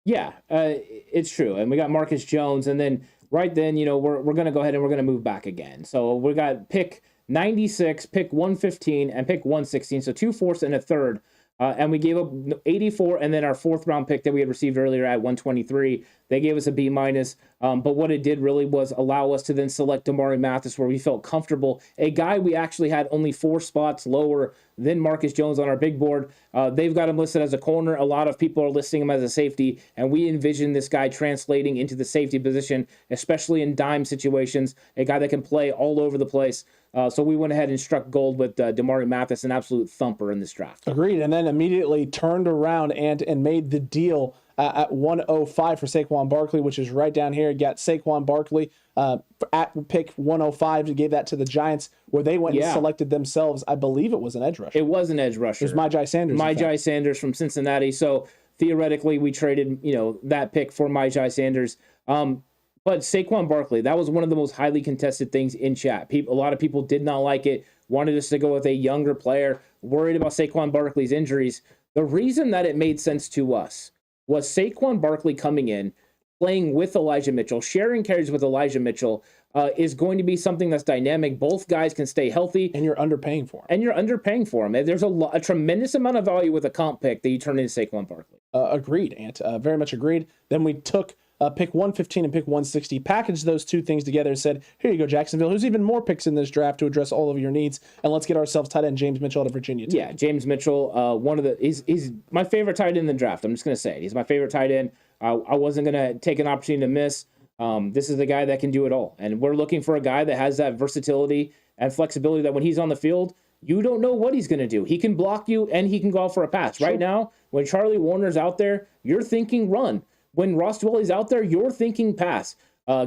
Yeah, it's true. And we got Marcus Jones, and then right then, we're going to go ahead and we're going to move back again. So we got pick 96, pick 115, and pick 116. So 2 fourths and a third. And we gave up 84, and then our 4th round pick that we had received earlier at 123, they gave us a B-. But what it did really was allow us to then select Damari Mathis, where we felt comfortable. A guy we actually had only 4 spots lower than Marcus Jones on our big board. They've got him listed as a corner. A lot of people are listing him as a safety, and we envision this guy translating into the safety position, especially in dime situations, a guy that can play all over the place. So we went ahead and struck gold with Damari Mathis, an absolute thumper in this draft. Agreed, and then immediately turned around and made the deal at 105 for Saquon Barkley, which is right down here. Got Saquon Barkley at pick 105 and gave that to the Giants, where they went and selected themselves. I believe it was an edge rusher. It was an edge rusher. It was Myjai Sanders. Myjai Sanders from Cincinnati. So theoretically, we traded that pick for Myjai Sanders. But Saquon Barkley, that was one of the most highly contested things in chat. A lot of people did not like it, wanted us to go with a younger player, worried about Saquon Barkley's injuries. The reason that it made sense to us was Saquon Barkley coming in, playing with Elijah Mitchell, sharing carries with Elijah Mitchell, is going to be something that's dynamic. Both guys can stay healthy. And you're underpaying for him. And there's a tremendous amount of value with a comp pick that you turn into Saquon Barkley. Agreed, Ant. Very much agreed. Then we took pick 115 and pick 160, packaged those two things together and said, here you go, Jacksonville. There's even more picks in this draft to address all of your needs, and let's get ourselves tight end James Mitchell out of Virginia Tech. Yeah, James Mitchell, he's my favorite tight end in the draft. I'm just going to say it. He's my favorite tight end. I wasn't going to take an opportunity to miss. This is the guy that can do it all, and we're looking for a guy that has that versatility and flexibility that when he's on the field, you don't know what he's going to do. He can block you, and he can go out for a pass. Sure. Right now, when Charlie Warner's out there, you're thinking run. When Ross Dwelly's out there, you're thinking pass.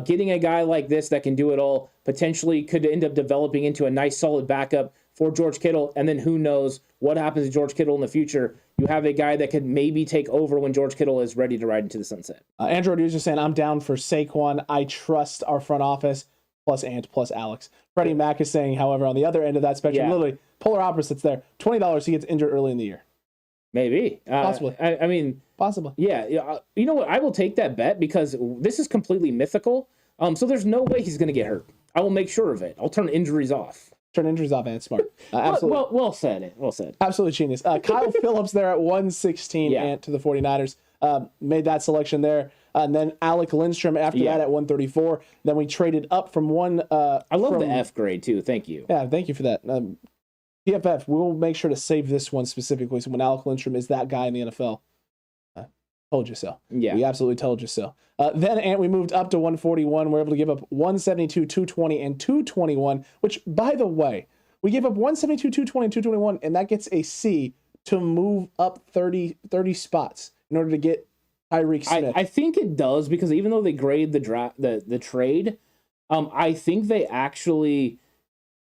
Getting a guy like this that can do it all potentially could end up developing into a nice, solid backup for George Kittle. And then who knows what happens to George Kittle in the future. You have a guy that could maybe take over when George Kittle is ready to ride into the sunset. Andrew Rodriguez is saying, I'm down for Saquon. I trust our front office, plus Ant, plus Alex. Freddie Mac is saying, however, on the other end of that spectrum, literally polar opposites there. $20, he gets injured early in the year. Maybe. Possibly. I mean, possibly. Yeah. You know what? I will take that bet because this is completely mythical. So there's no way he's going to get hurt. I will make sure of it. I'll turn injuries off. And smart. Absolutely. Well said. Well said. Absolutely genius. Kyle Phillips there at 116 and to the 49ers. Made that selection there. And then Alec Lindstrom after that at 134. Then we traded up from one. I love the F grade too. Thank you. Yeah, thank you for that. PFF, we'll make sure to save this one specifically. So when Alec Lindstrom is that guy in the NFL, told you so. Yeah, we absolutely told you so. Then we moved up to 141. We're able to give up 172, 220, and 221. Which, by the way, we gave up 172, 220, and 221, and that gets a C to move up 30 spots in order to get Tyreek Smith. I think it does because even though they grade the trade, I think they actually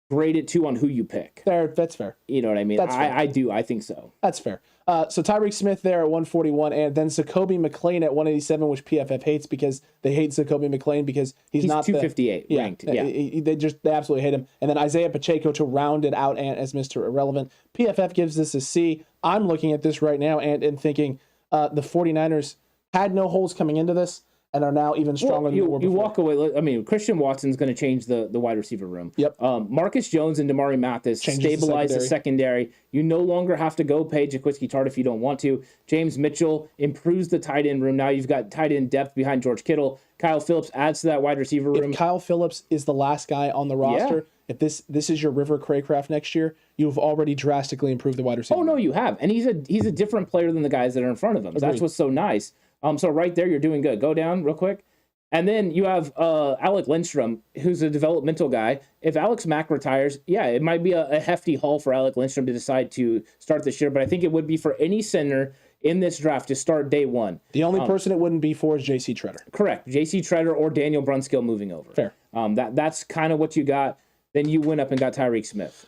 grade it too on who you pick. That's fair. You know what I mean? I do. I think so. That's fair. So Tyreek Smith there at 141, and then Zakobe McClain at 187, which PFF hates because they hate Zakobe McClain because he's not 258 ranked. Yeah, they absolutely hate him. And then Isaiah Pacheco to round it out and as Mr. Irrelevant. PFF gives this a C. I'm looking at this right now and thinking the 49ers had no holes coming into this and are now even stronger than they were before. You walk away. I mean, Christian Watson's going to change the wide receiver room. Yep. Marcus Jones and Damari Mathis stabilize the secondary. You no longer have to go pay Jaquiski Tartt if you don't want to. James Mitchell improves the tight end room. Now you've got tight end depth behind George Kittle. Kyle Phillips adds to that wide receiver room. If Kyle Phillips is the last guy on the roster, if this is your River Craycraft next year, you've already drastically improved the wide receiver. Oh no, you have, and he's a different player than the guys that are in front of him. So that's what's so nice. So right there, you're doing good. Go down real quick. And then you have Alec Lindstrom, who's a developmental guy. If Alex Mack retires, it might be a hefty haul for Alec Lindstrom to decide to start this year, but I think it would be for any center in this draft to start day one. The only person it wouldn't be for is J.C. Treader. Correct. J.C. Treader or Daniel Brunskill moving over. Fair. That's kind of what you got. Then you went up and got Tyreek Smith.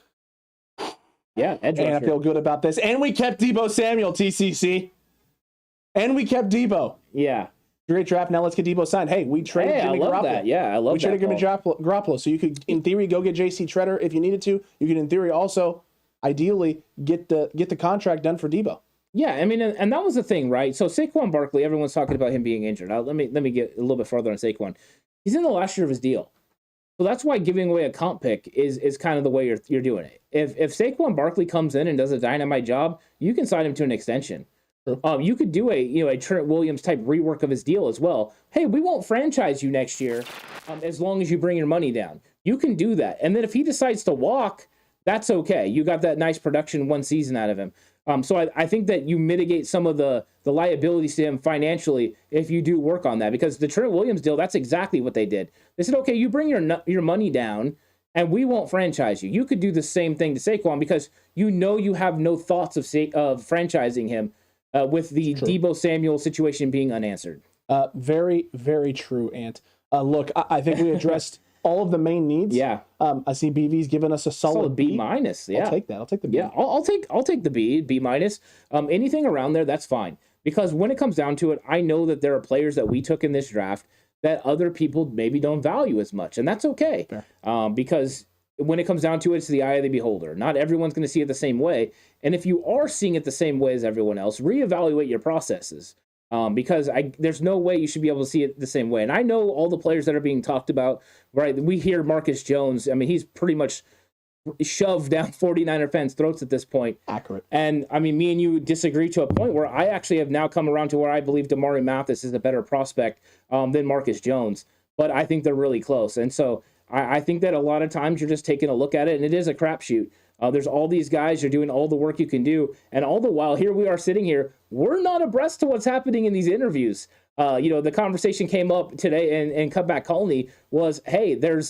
Yeah, edge rusher. And I feel good about this. And we kept Deebo Samuel, TCC. And we kept Deebo. Yeah. Great draft. Now let's get Deebo signed. Hey, we traded Jimmy Garoppolo. That. Yeah, I love that. We traded Jimmy Garoppolo. So you could, in theory, go get J.C. Treader if you needed to. You could, in theory, also, ideally, get the contract done for Deebo. Yeah, I mean, and that was the thing, right? So Saquon Barkley, everyone's talking about him being injured. Let me get a little bit further on Saquon. He's in the last year of his deal. So that's why giving away a comp pick is kind of the way you're doing it. If Saquon Barkley comes in and does a dynamite job, you can sign him to an extension. You could do a Trent Williams type rework of his deal as well. Hey, we won't franchise you next year as long as you bring your money down. You can do that. And then if he decides to walk, that's okay. You got that nice production one season out of him. So I think that you mitigate some of the liabilities to him financially if you do work on that. Because the Trent Williams deal, that's exactly what they did. They said, okay, you bring your money down and we won't franchise you. You could do the same thing to Saquon because you have no thoughts of franchising him. With the Deebo Samuel situation being unanswered. Very, very true, Ant. Look, I think we addressed all of the main needs. Yeah. I see BV's given us a solid B minus. Yeah. I'll take that. I'll take the B. Yeah, I'll take the B minus. Anything around there, that's fine. Because when it comes down to it, I know that there are players that we took in this draft that other people maybe don't value as much, and that's okay. Because when it comes down to it, it's the eye of the beholder. Not everyone's going to see it the same way. And if you are seeing it the same way as everyone else, reevaluate your processes. Because there's no way you should be able to see it the same way. And I know all the players that are being talked about, right? We hear Marcus Jones. I mean, he's pretty much shoved down 49er fans' throats at this point. Accurate. And, I mean, me and you disagree to a point where I actually have now come around to where I believe Damari Mathis is a better prospect than Marcus Jones. But I think they're really close. And so I think that a lot of times you're just taking a look at it, and it is a crapshoot. There's all these guys, you're doing all the work you can do, and all the while, here we are sitting here, we're not abreast to what's happening in these interviews. The conversation came up today in Cutback Colony was, hey, there's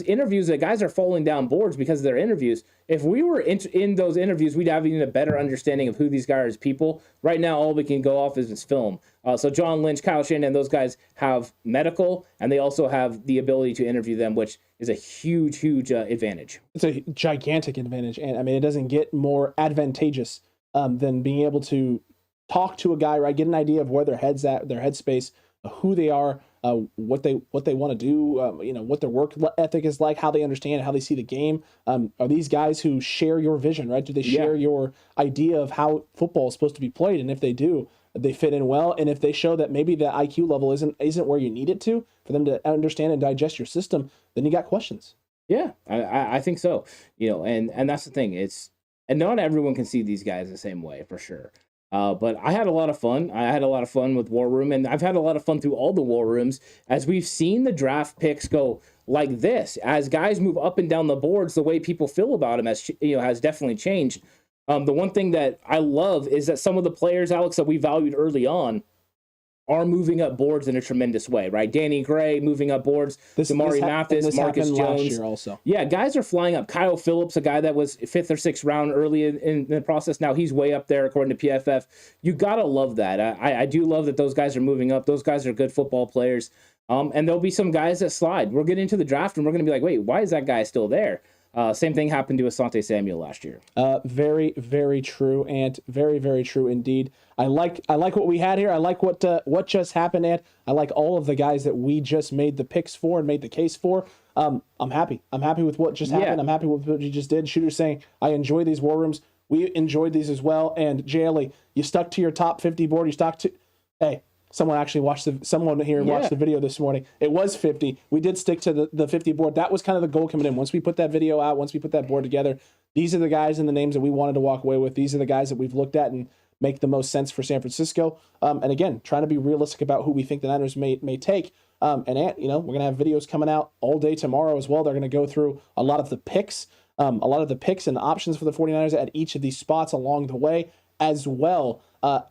interviews that guys are falling down boards because of their interviews. If we were in those interviews, we'd have even a better understanding of who these guys are people. Right now, all we can go off is film. So John Lynch, Kyle Shanahan, those guys have medical, and they also have the ability to interview them, which is a huge, huge advantage. It's a gigantic advantage, and I mean, it doesn't get more advantageous than being able to talk to a guy, right? Get an idea of where their head's at, their headspace, who they are, what they want to do, what their work ethic is like, how they understand, how they see the game. Are these guys who share your vision, right? Do they share your idea of how football is supposed to be played? And if they do, they fit in well. And if they show that maybe the IQ level isn't where you need it to for them to understand and digest your system, then you got questions. Yeah, I think so. And that's the thing. And not everyone can see these guys the same way, for sure. But I had a lot of fun. I had a lot of fun with War Room, and I've had a lot of fun through all the War Rooms as we've seen the draft picks go like this. As guys move up and down the boards, the way people feel about them has definitely changed. The one thing that I love is that some of the players, Alex, that we valued early on are moving up boards in a tremendous way, right? Danny Gray moving up boards, Damari Mathis, Marcus Jones. Last year also. Yeah, guys are flying up. Kyle Phillips, a guy that was 5th or 6th round early in the process. Now he's way up there according to PFF. You got to love that. I do love that those guys are moving up. Those guys are good football players. And there'll be some guys that slide. We'll get into the draft and we're going to be like, wait, why is that guy still there? Same thing happened to Asante Samuel last year. Very, very true, and very, very true indeed. I like what we had here. I like what just happened, and I like all of the guys that we just made the picks for and made the case for. I'm happy. I'm happy with what just happened. I'm happy with what you just did. Shooter saying, I enjoy these war rooms. We enjoyed these as well. And JLE, you stuck to your top 50 board. You stuck to, hey, someone here watched the video this morning. It was 50. We did stick to the 50 board. That was kind of the goal coming in. Once we put that video out, once we put that board together, these are the guys and the names that we wanted to walk away with. These are the guys that we've looked at and make the most sense for San Francisco. And again, trying to be realistic about who we think the Niners may take. And Ant, we're going to have videos coming out all day tomorrow as well. They're going to go through a lot of the picks and options for the 49ers at each of these spots along the way, as well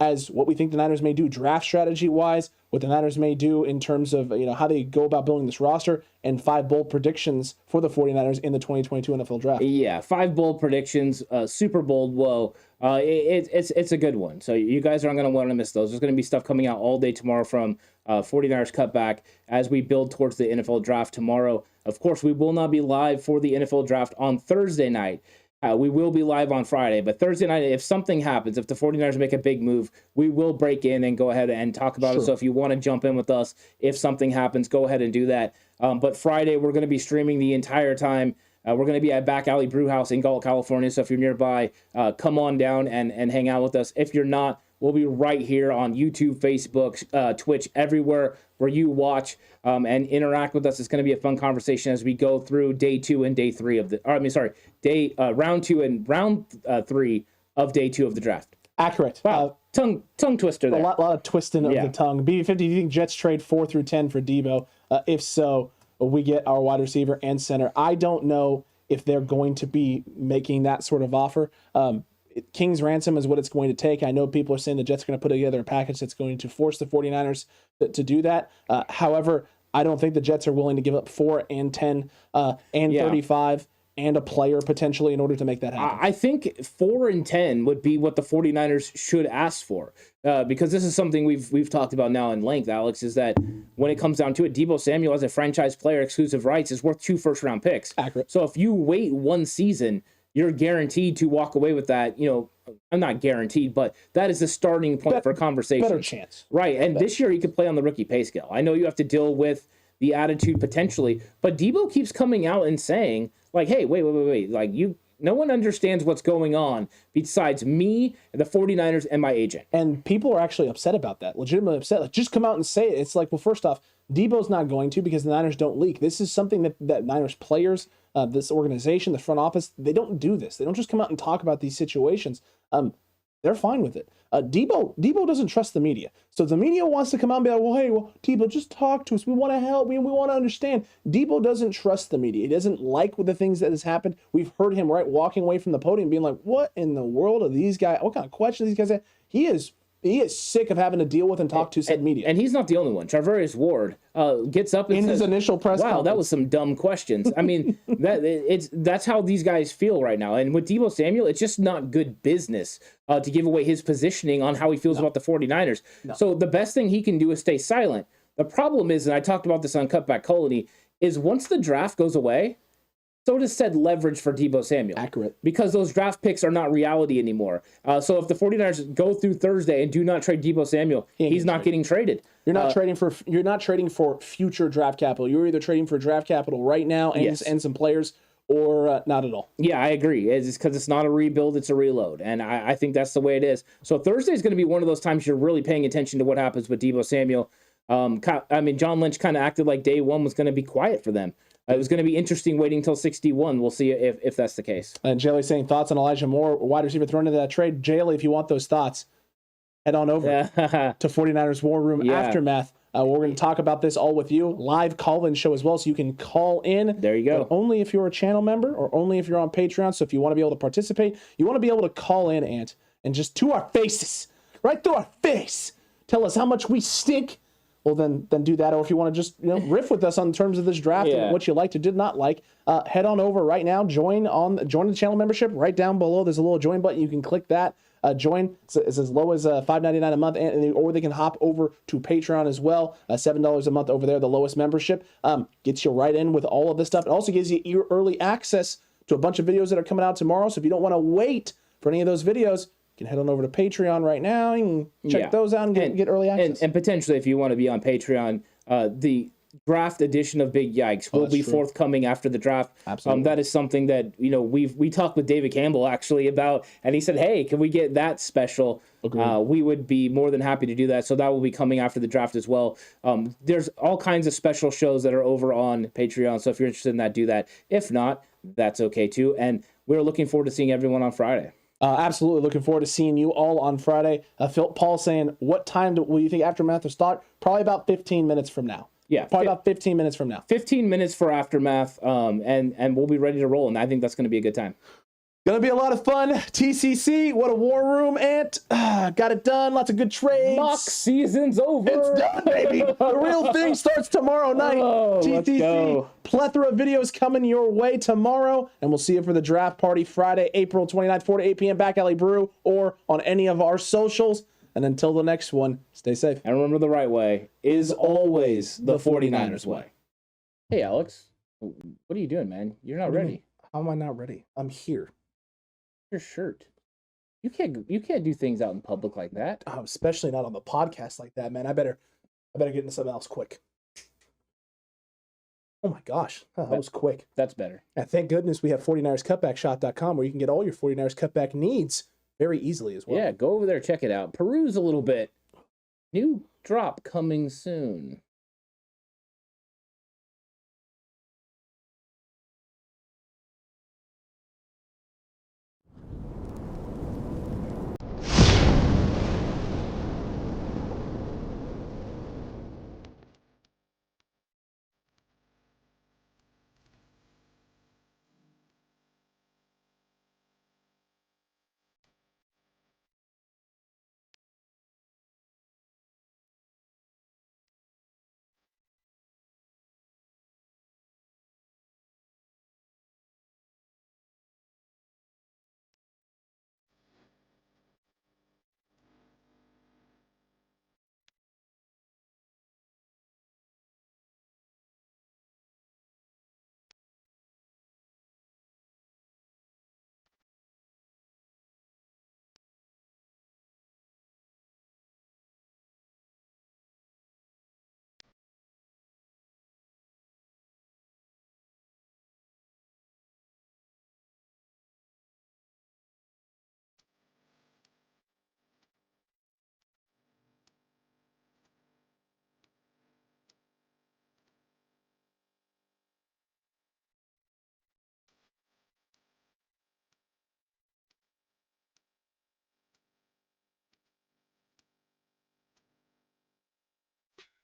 as what we think the Niners may do draft strategy-wise, what the Niners may do in terms of how they go about building this roster, and 5 bold predictions for the 49ers in the 2022 NFL Draft. Yeah, 5 bold predictions, super bold. Whoa. It's a good one. So you guys aren't going to want to miss those. There's going to be stuff coming out all day tomorrow from 49ers Cutback as we build towards the NFL Draft tomorrow. Of course, we will not be live for the NFL Draft on Thursday night. We will be live on Friday, but Thursday night, if something happens, if the 49ers make a big move, we will break in and go ahead and talk about it. So if you want to jump in with us, if something happens, go ahead and do that. But Friday, we're going to be streaming the entire time. We're going to be at Back Alley Brew House in Galt, California. So if you're nearby, come on down and hang out with us. If you're not, we'll be right here on YouTube, Facebook, Twitch, everywhere where you watch and interact with us. It's going to be a fun conversation as we go through day 2 and day 3 of round 2 and round 3 of day 2 of the draft. Accurate. Wow, tongue twister there. A lot of twisting of the tongue. BB50, do you think Jets trade 4 through 10 for Debo? If so, we get our wide receiver and center. I don't know if they're going to be making that sort of offer. King's ransom is what it's going to take. I know people are saying the Jets are going to put together a package that's going to force the 49ers to do that. However, I don't think the Jets are willing to give up 4 and 10 and 35 and a player potentially in order to make that happen. I think 4 and 10 would be what the 49ers should ask for, because this is something we've talked about now in length, Alex, is that when it comes down to it, Deebo Samuel as a franchise player, exclusive rights, is worth 2 first-round picks. Accurate. So if you wait 1 season, you're guaranteed to walk away with that. I'm not guaranteed, but that is the starting point for conversation. Better chance. Right, and this year he could play on the rookie pay scale. I know you have to deal with the attitude potentially, but Deebo keeps coming out and saying, like, hey, wait, like, no one understands what's going on besides me, the 49ers, and my agent. And people are actually upset about that, legitimately upset. Like, just come out and say it. It's like, well, first off, Debo's not going to, because the Niners don't leak. This is something that Niners players, this organization, the front office, they don't do this. They don't just come out and talk about these situations. They're fine with it. Debo doesn't trust the media. So if the media wants to come out and be like, well, Debo, just talk to us. We want to help. We want to understand. Debo doesn't trust the media. He doesn't like the things that has happened. We've heard him walking away from the podium being like, what in the world are these guys? What kind of questions these guys have? He is sick of having to deal with and talk to said media. And he's not the only one. Charvarius Ward gets up and in says, his initial press wow, conference, that was some dumb questions. I mean, that's how these guys feel right now. And with Deebo Samuel, it's just not good business to give away his positioning on how he feels about the 49ers. No. So the best thing he can do is stay silent. The problem is, and I talked about this on Cutback Colony, is once the draft goes away, so does said leverage for Deebo Samuel. Accurate. Because those draft picks are not reality anymore. So if the 49ers go through Thursday and do not trade Deebo Samuel, he's not getting traded. You're not trading for future draft capital. You're either trading for draft capital right now and some players, or not at all. Yeah, I agree. It's because it's not a rebuild, it's a reload. And I think that's the way it is. So Thursday is going to be one of those times you're really paying attention to what happens with Deebo Samuel. John Lynch kind of acted like day 1 was going to be quiet for them. It was going to be interesting waiting until 61. We'll see if that's the case. And Jaley saying thoughts on Elijah Moore, wide receiver thrown into that trade. Jaley, if you want those thoughts, head on over to 49ers War Room Aftermath. We're going to talk about this all with you. Live call-in show as well, so you can call in. There you go. But only if you're a channel member or only if you're on Patreon. So if you want to be able to participate, you want to be able to call in, Ant, and just to our faces, right through our face, tell us how much we stink. Well, then do that. Or if you want to just riff with us on terms of this draft and what you liked or did not like, head on over right now. Join the channel membership right down below. There's a little join button. You can click that. Join. It's as low as $5.99 a month, or they can hop over to Patreon as well. $7 a month over there, the lowest membership. Gets you right in with all of this stuff. It also gives you early access to a bunch of videos that are coming out tomorrow. So if you don't want to wait for any of those videos, you can head on over to Patreon right now. You can check those out and get early access. And potentially, if you want to be on Patreon, the draft edition of Big Yikes will be forthcoming after the draft. Absolutely. That is something that, we talked with David Campbell actually about, and he said, hey, can we get that special? We would be more than happy to do that. So that will be coming after the draft as well. There's all kinds of special shows that are over on Patreon. So if you're interested in that, do that. If not, that's okay too. And we're looking forward to seeing everyone on Friday. Absolutely looking forward to seeing you all on Friday. Paul saying, what time will you think Aftermath will start? Probably about 15 minutes from now. Yeah, probably about 15 minutes from now. 15 minutes for Aftermath, and we'll be ready to roll, and I think that's going to be a good time. Going to be a lot of fun. TCC, what a war room, Ant. Got it done. Lots of good trades. Mock season's over. It's done, baby. The real thing starts tomorrow night. TCC, plethora of videos coming your way tomorrow, and we'll see you for the draft party Friday, April 29th, 4 to 8 p.m. Back Alley Brew or on any of our socials. And until the next one, stay safe. And remember, the right way is always the 49ers way. Hey, Alex, what are you doing, man? You're not ready. How am I not ready? I'm here. Your shirt. You can't do things out in public like that. Especially not on the podcast like that, man. I better get into something else quick. Oh my gosh, that was quick. That's better. And thank goodness we have 49erscutbackshop.com where you can get all your 49ers cutback needs very easily as well. Yeah, go over there, check it out. Peruse a little bit. New drop coming soon.